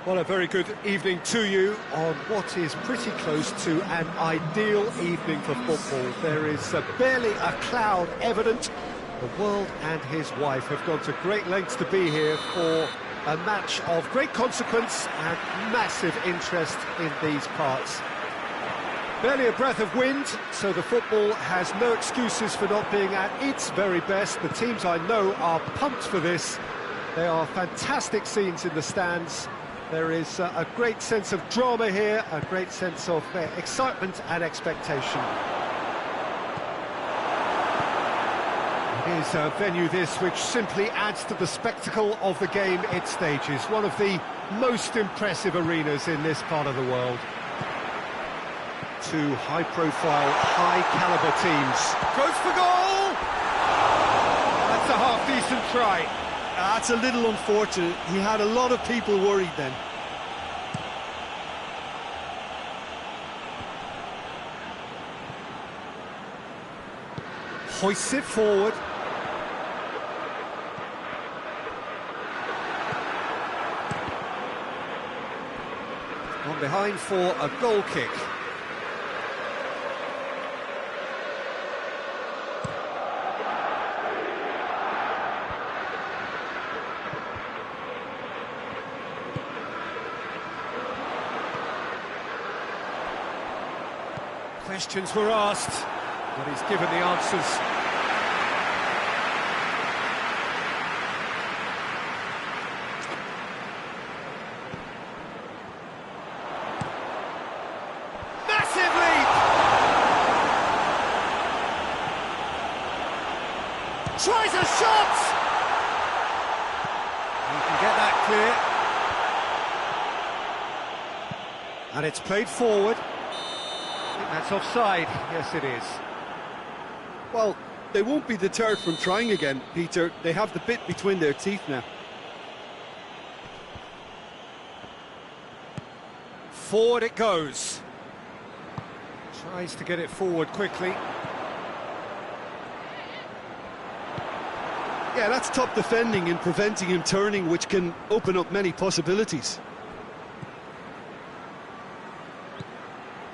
Well, a very good evening to you on what is pretty close to an ideal evening for football. There is barely a cloud evident. The world and his wife have gone to great lengths to be here for a match of great consequence and massive interest in these parts. Barely a breath of wind, so the football has no excuses for not being at its very best. The teams I know are pumped for this. There are fantastic scenes in the stands. There is a great sense of drama here, a great sense of excitement and expectation. It is a venue this which simply adds to the spectacle of the game it stages. One of the most impressive arenas in this part of the world. Two high-profile, high-caliber teams. Goes for goal! That's a half-decent try. That's a little unfortunate. He had a lot of people worried then. Hoists it forward. On behind for a goal kick. Questions were asked, but he's given the answers. Massive leap! Tries a shot! He can get that clear. And it's played forward. That's offside. Yes, it is. Well, they won't be deterred from trying again, Peter. They have the bit between their teeth now. Forward it goes. Tries to get it forward quickly. Yeah, that's top defending and preventing him turning, which can open up many possibilities.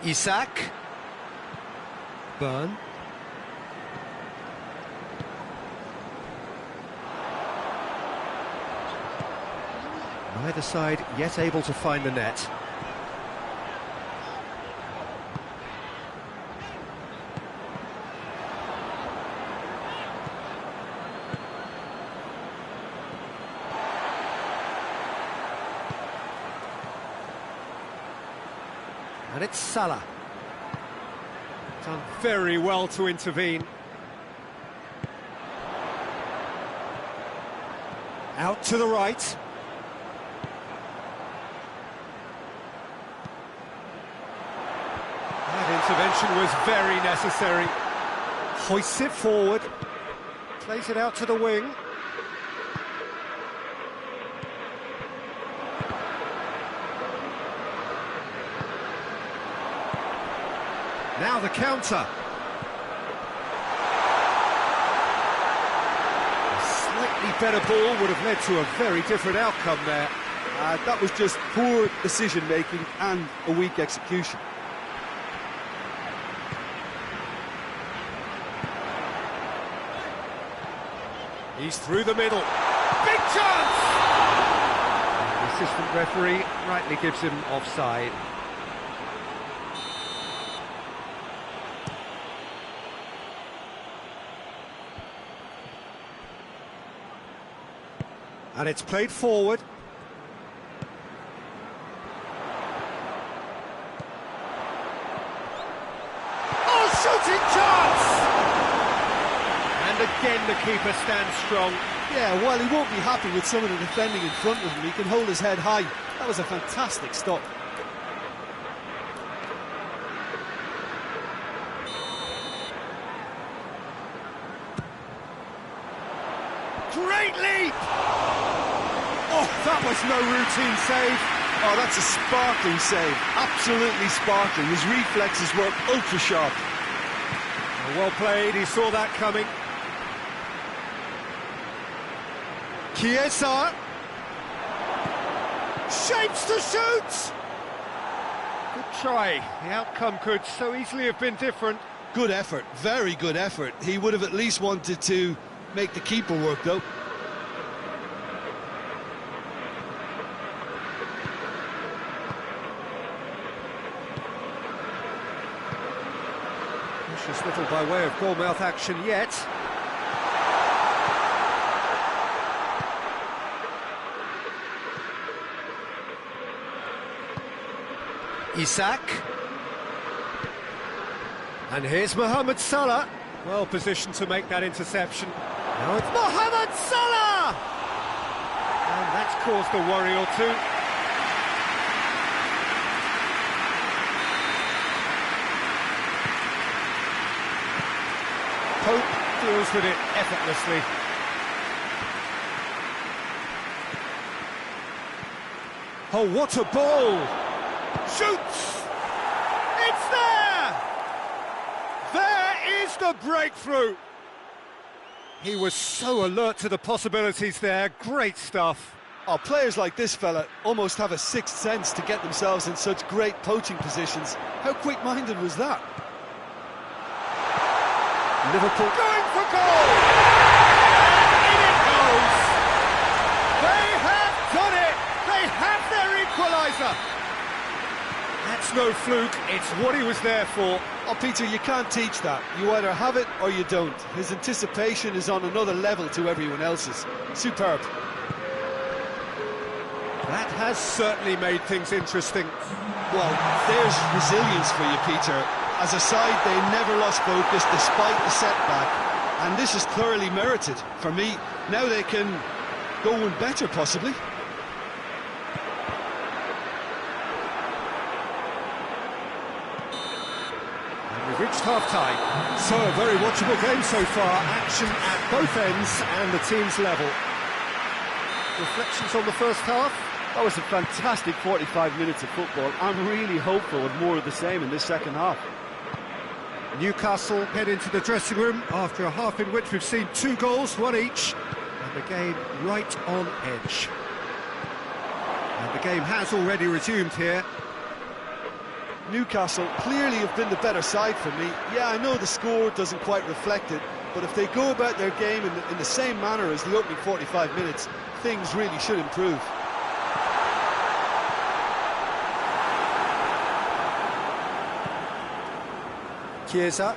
Isak. Burn. Neither side yet able to find the net. And it's Salah. Done very well to intervene. Out to the right. That intervention was very necessary. Hoists it forward. Plays it out to the wing. Now the counter. A slightly better ball would have led to a very different outcome there. That was just poor decision-making and a weak execution. He's through the middle. Big chance! The assistant referee rightly gives him offside. And it's played forward. Oh, shooting chance! And again the keeper stands strong. Yeah, while he won't be happy with some of the defending in front of him, he can hold his head high. That was a fantastic stop. Great leap! Oh, that was no routine save. Oh, that's a sparkling save. Absolutely sparkling. His reflexes work ultra sharp. Well played, he saw that coming. Chiesa. Shapes to shoot! Good try. The outcome could so easily have been different. Good effort, very good effort. He would have at least wanted to make the keeper work, though. Precious little by way of goalmouth action yet. Isak. And here's Mohamed Salah. Well positioned to make that interception. Now it's Mohamed Salah! And that's caused a worry or two. Pope deals with it effortlessly. Oh, what a ball! Shoots! It's there! There is the breakthrough! He was so alert to the possibilities there. Great stuff. Oh, players like this fella almost have a sixth sense to get themselves in such great poaching positions. How quick-minded was that? Liverpool going for goal! And in it goes! They have done it! They have their equaliser! That's no fluke, it's what he was there for. Oh, Peter, you can't teach that. You either have it or you don't. His anticipation is on another level to everyone else's. Superb. That has certainly made things interesting. Well, there's resilience for you, Peter. As a side, they never lost focus despite the setback, and this is thoroughly merited. For me, now they can go one better, possibly. And we've reached half-time. So, a very watchable game so far. Action at both ends and the team's level. Reflections on the first half? That was a fantastic 45 minutes of football. I'm really hopeful of more of the same in this second half. Newcastle head into the dressing room after a half in which we've seen 2 goals, 1 each, and the game right on edge. And the game has already resumed here. Newcastle clearly have been the better side for me. Yeah, I know the score doesn't quite reflect it, but if they go about their game in the same manner as the opening 45 minutes, things really should improve. Chiesa.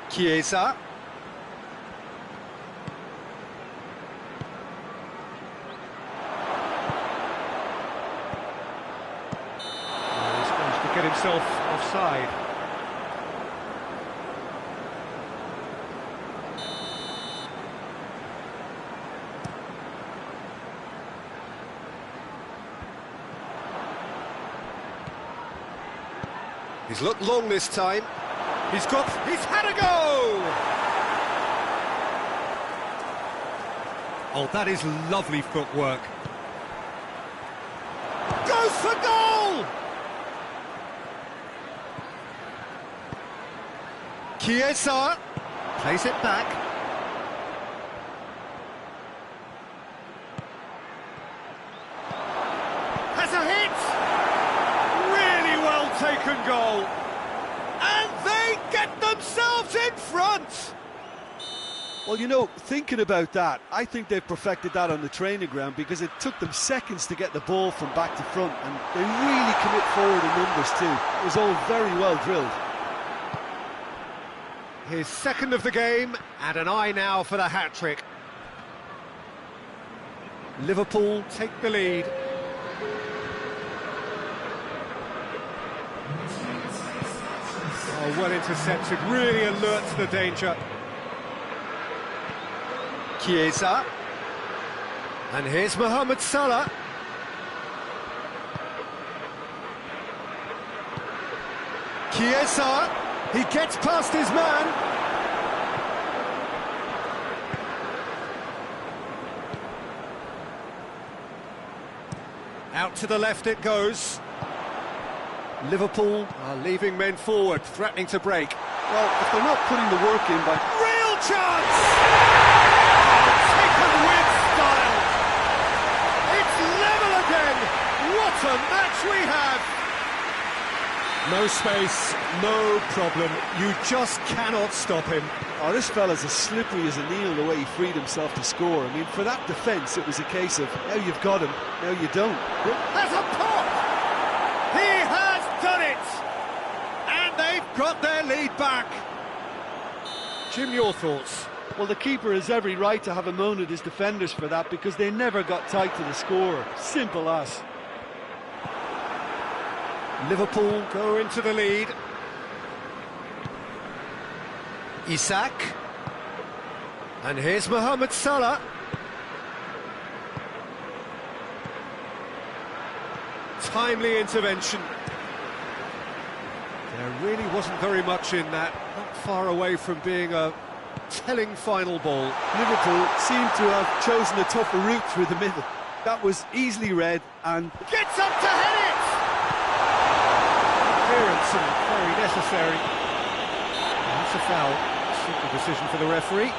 Chiesa. He's managed to get himself offside. He's looked long this time. He's had a go! Oh, that is lovely footwork. Goes for goal! Chiesa plays it back. Has a hit! Really well taken goal. And they get themselves in front! Well, you know, thinking about that, I think they've perfected that on the training ground because it took them seconds to get the ball from back to front, and they really commit forward in numbers too. It was all very well drilled. His second of the game, and an eye now for the hat-trick. Liverpool take the lead. Oh, well intercepted, really alert to the danger. Chiesa. And here's Mohamed Salah. Chiesa. He gets past his man. Out to the left it goes. Liverpool are leaving men forward, threatening to break. Well, if they're not putting the work in by... Real chance! Taken with What a match we have! No space, no problem. You just cannot stop him. Oh, this fella's as slippery as a needle the way he freed himself to score. I mean, for that defence, it was a case of, now you've got him, now you don't. There's a pop! He has done it! And they've got their lead back. Jim, your thoughts? Well, the keeper has every right to have a moan at his defenders for that, because they never got tight to the scorer. Simple as. Liverpool go into the lead. Isak. And here's Mohamed Salah. Timely intervention. There really wasn't very much in that. Not far away from being a telling final ball. Liverpool seem to have chosen a tougher route through the middle. That was easily read and... Gets up to head it! Clearance and very necessary. That's a foul. Simple decision for the referee.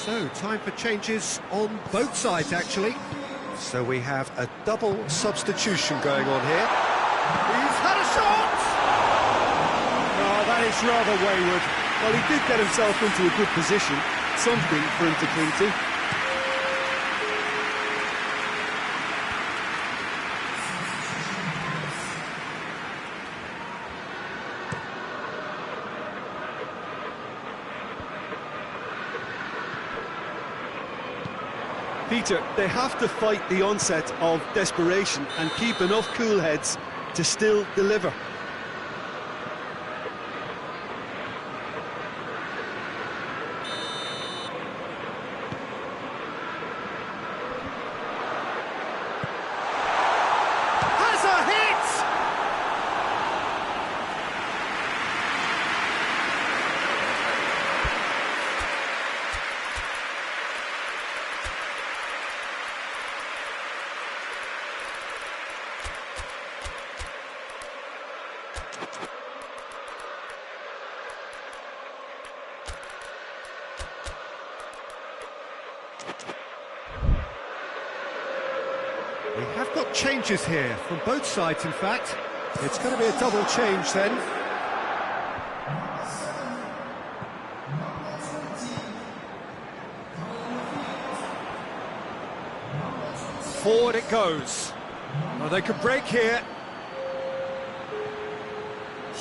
So, time for changes on both sides, actually. So we have a double substitution going on here. He's had a shot! Oh, that is rather wayward. Well, he did get himself into a good position. Something for him to cling to. Peter, they have to fight the onset of desperation and keep enough cool heads to still deliver. Has a hit! We have got changes here from both sides, in fact. It's going to be a double change then. Forward it goes. Oh, they could break here.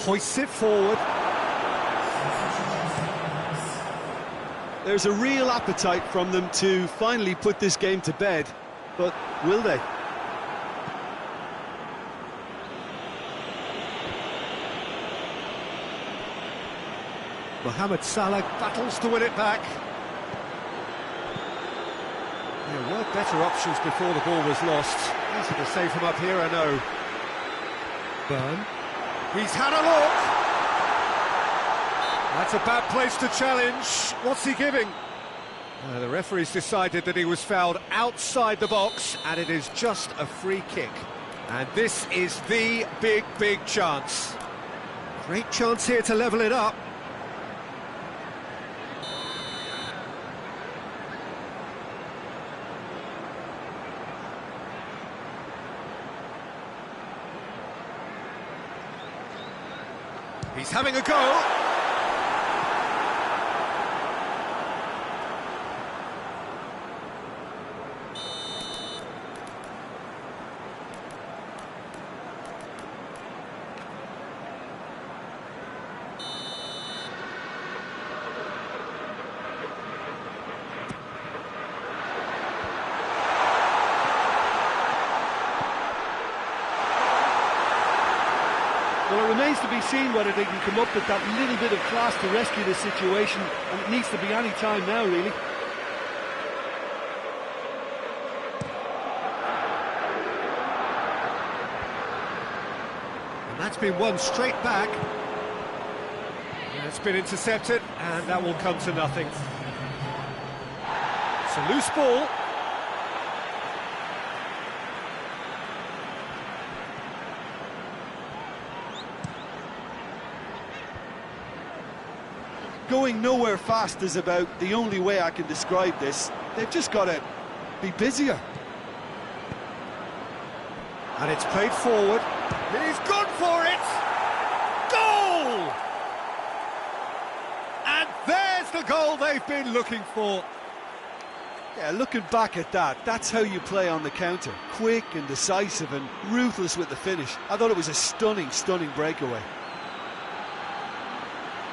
Hoists it forward. There's a real appetite from them to finally put this game to bed, but will they? Mohamed Salah battles to win it back. There were better options before the ball was lost. Easy to save him up here, I know. Burn. He's had a look. That's a bad place to challenge. What's he giving? The referee's decided that he was fouled outside the box, and it is just a free kick. And this is the big chance. Great chance here to level it up. He's having a go. Well, it remains to be seen whether they can come up with that little bit of class to rescue the situation, and it needs to be any time now, really. And that's been won straight back. And it's been intercepted, and that will come to nothing. It's a loose ball. Going nowhere fast is about the only way I can describe this. They've just got to be busier. And it's played forward. He's gone for it! Goal! And there's the goal they've been looking for. Yeah, looking back at that, that's how you play on the counter. Quick and decisive and ruthless with the finish. I thought it was a stunning, stunning breakaway.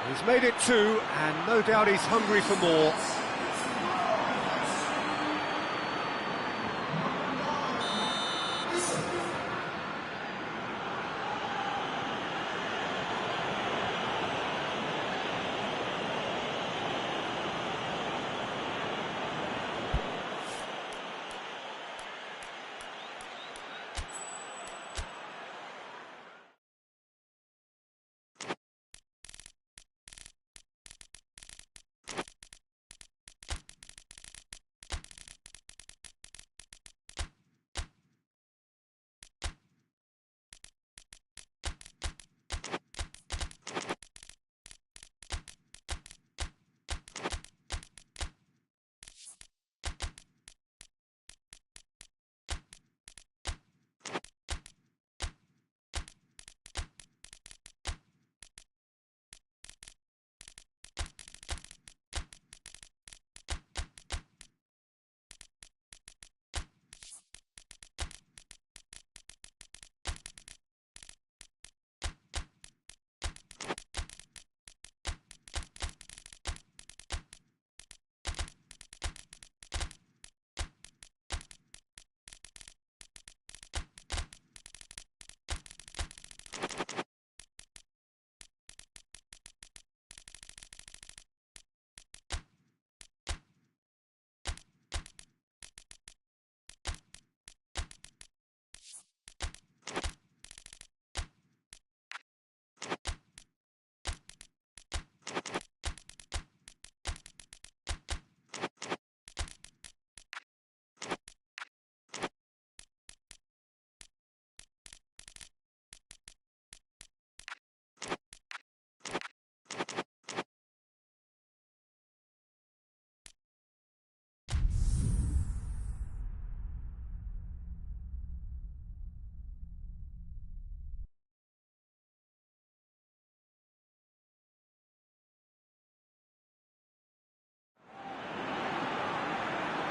He's made it 2, and no doubt he's hungry for more.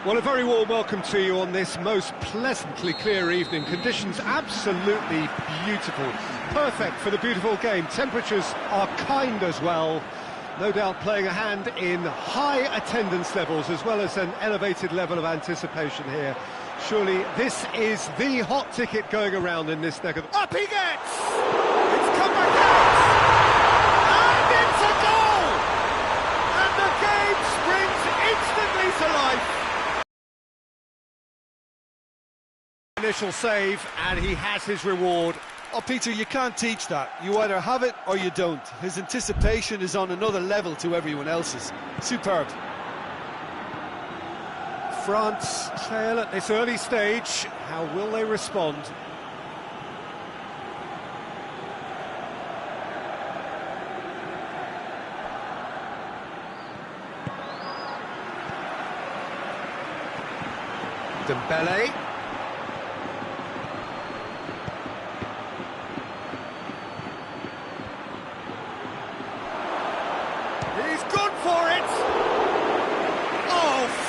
Well, a very warm welcome to you on this most pleasantly clear evening. Conditions absolutely beautiful. Perfect for the beautiful game. Temperatures are kind as well. No doubt playing a hand in high attendance levels as well as an elevated level of anticipation here. Surely this is the hot ticket going around in this neck of... Up he gets! It's come back out! And it's a goal! And the game springs instantly to life. Initial save, and he has his reward. Oh, Peter, you can't teach that. You either have it or you don't. His anticipation is on another level to everyone else's. Superb. France trail at this early stage. How will they respond? Dembele.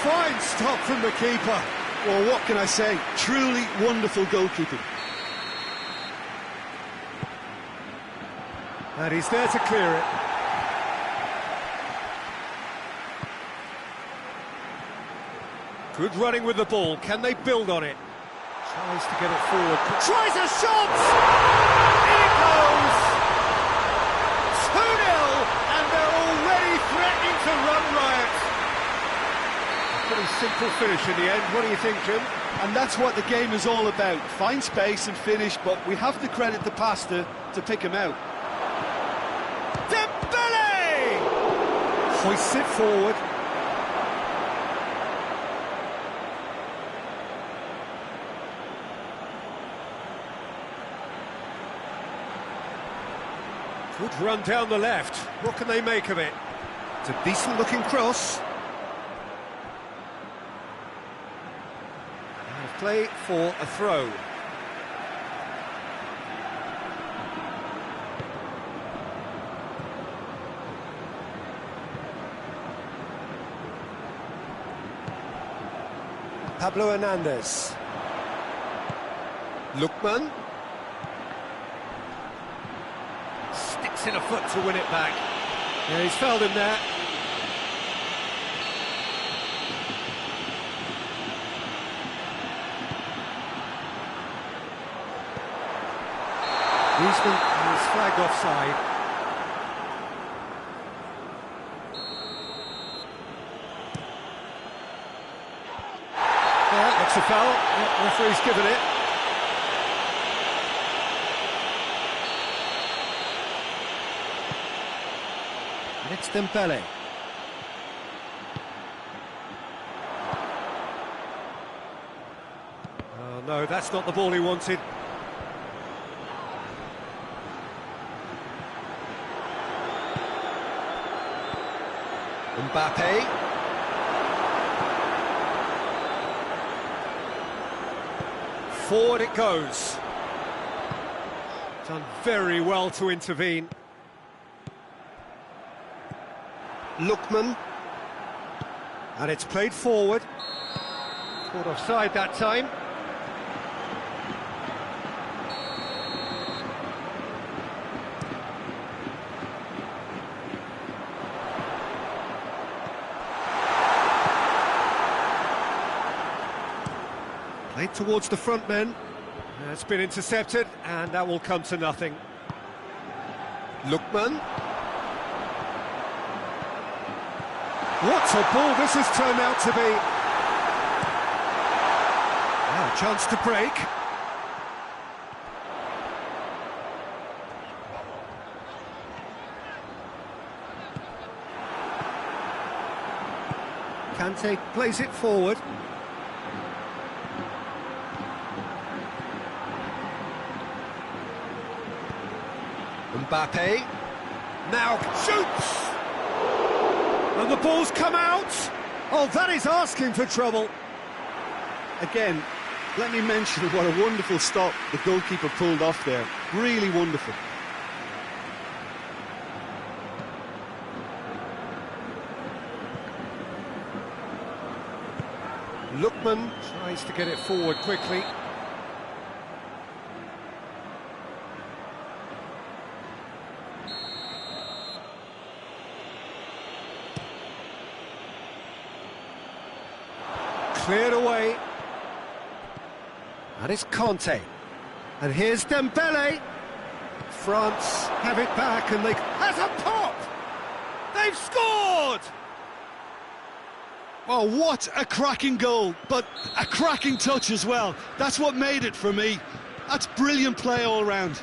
fine stop from the keeper. Well, what can I say? Truly wonderful goalkeeping. And he's there to clear it. Good running with the ball. Can they build on it? Tries to get it forward. Tries a shot! In it goes! 2-0, and they're already threatening to run riot. A pretty simple finish in the end. What do you think, Jim? And that's what the game is all about. Find space and finish, but we have to credit the passer to pick him out. Dembele! Hoists it forward. Good run down the left. What can they make of it? It's a decent-looking cross. And play for a throw. Pablo Hernandez. Lookman. Sticks in a foot to win it back. Yeah, he's fouled him there. He's flagged offside. Yeah, that's a foul. The referee's given it. It's Dembele. Oh no, that's not the ball he wanted. Mbappe. Forward it goes. Done very well to intervene. Lookman, and it's played forward. Caught offside that time. Played towards the front men. It's been intercepted, and that will come to nothing. Lookman. What a ball this has turned out to be. Now a chance to break. Kante plays it forward. Mbappe. Now shoots! And the ball's come out! Oh, that is asking for trouble. Again, let me mention what a wonderful stop the goalkeeper pulled off there. Really wonderful. Lookman tries to get it forward quickly. Cleared away. And it's Conte. And here's Dembele. France have it back and they... Has a pop! They've scored! Oh, what a cracking goal, but a cracking touch as well. That's what made it for me. That's brilliant play all round.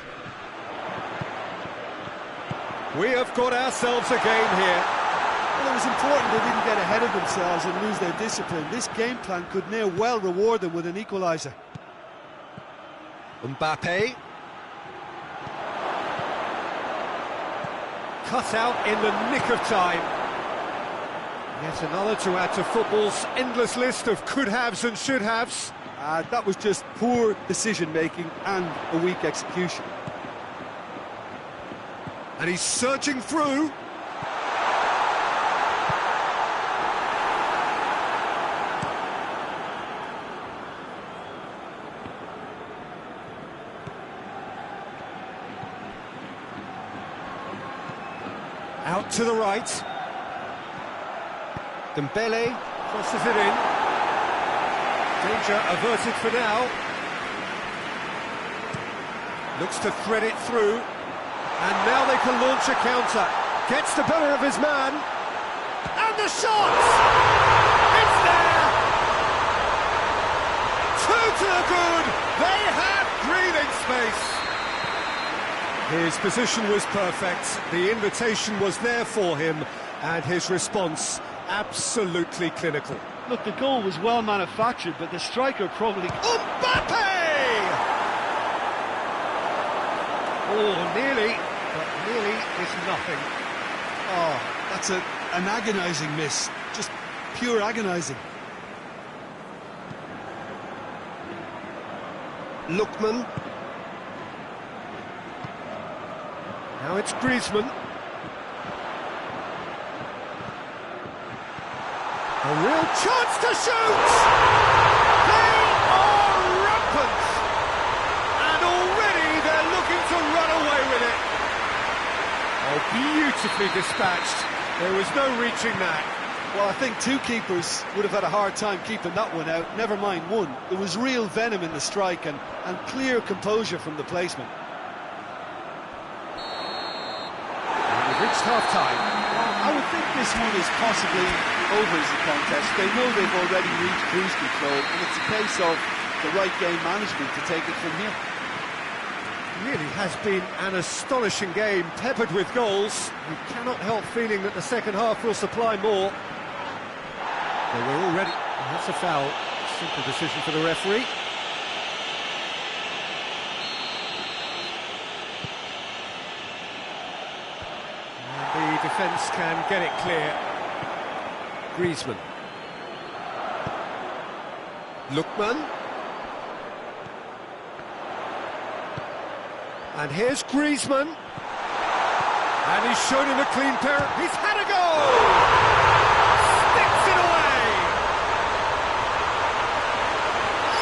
We have got ourselves a game here. Well, it was important they didn't get ahead of themselves and lose their discipline. This game plan could near well reward them with an equaliser. Mbappe. Cut out in the nick of time. Yet another to add to football's endless list of could-haves and should-haves. That was just poor decision-making and a weak execution. And he's surging through. to the right. Dembele crosses it in. Danger averted for now. Looks to thread it through. And now they can launch a counter. Gets the better of his man. And the shot! It's there! 2 to the good! They have breathing space! His position was perfect, the invitation was there for him, and his response absolutely clinical. Look, the goal was well manufactured, but the striker probably... Mbappe! Oh, nearly, but nearly is nothing. Oh, that's an agonising miss, just pure agonising. Lookman. Now it's Griezmann. A real chance to shoot! They are rampant! And already they're looking to run away with it. Oh, beautifully dispatched. There was no reaching that. Well, I think 2 keepers would have had a hard time keeping that one out, never mind 1. There was real venom in the strike and clear composure from the placement. We've reached half-time. I would think this one is possibly over as a contest. They know they've already reached cruise control, and it's a case of the right game management to take it from here. Really has been an astonishing game, peppered with goals. You cannot help feeling that the second half will supply more. They were already... That's a foul. Simple decision for the referee. And the defence can get it clear. Griezmann. Lookman. And here's Griezmann. And he's shown him a clean pair. He's had a goal! Sticks it away!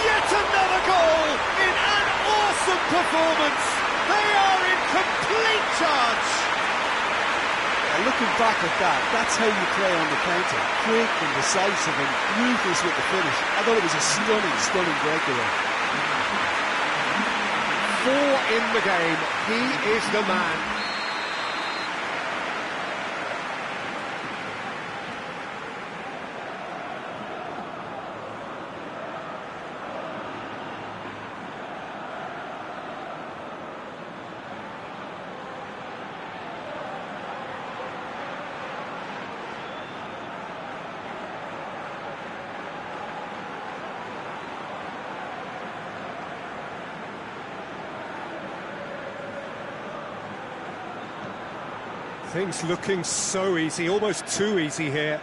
Yet another goal in an awesome performance. They are in complete charge. Looking back at that, that's how you play on the counter. Quick and decisive and ruthless with the finish. I thought it was a stunning breakaway. 4 in the game. He is the man. Things looking so easy, almost too easy here.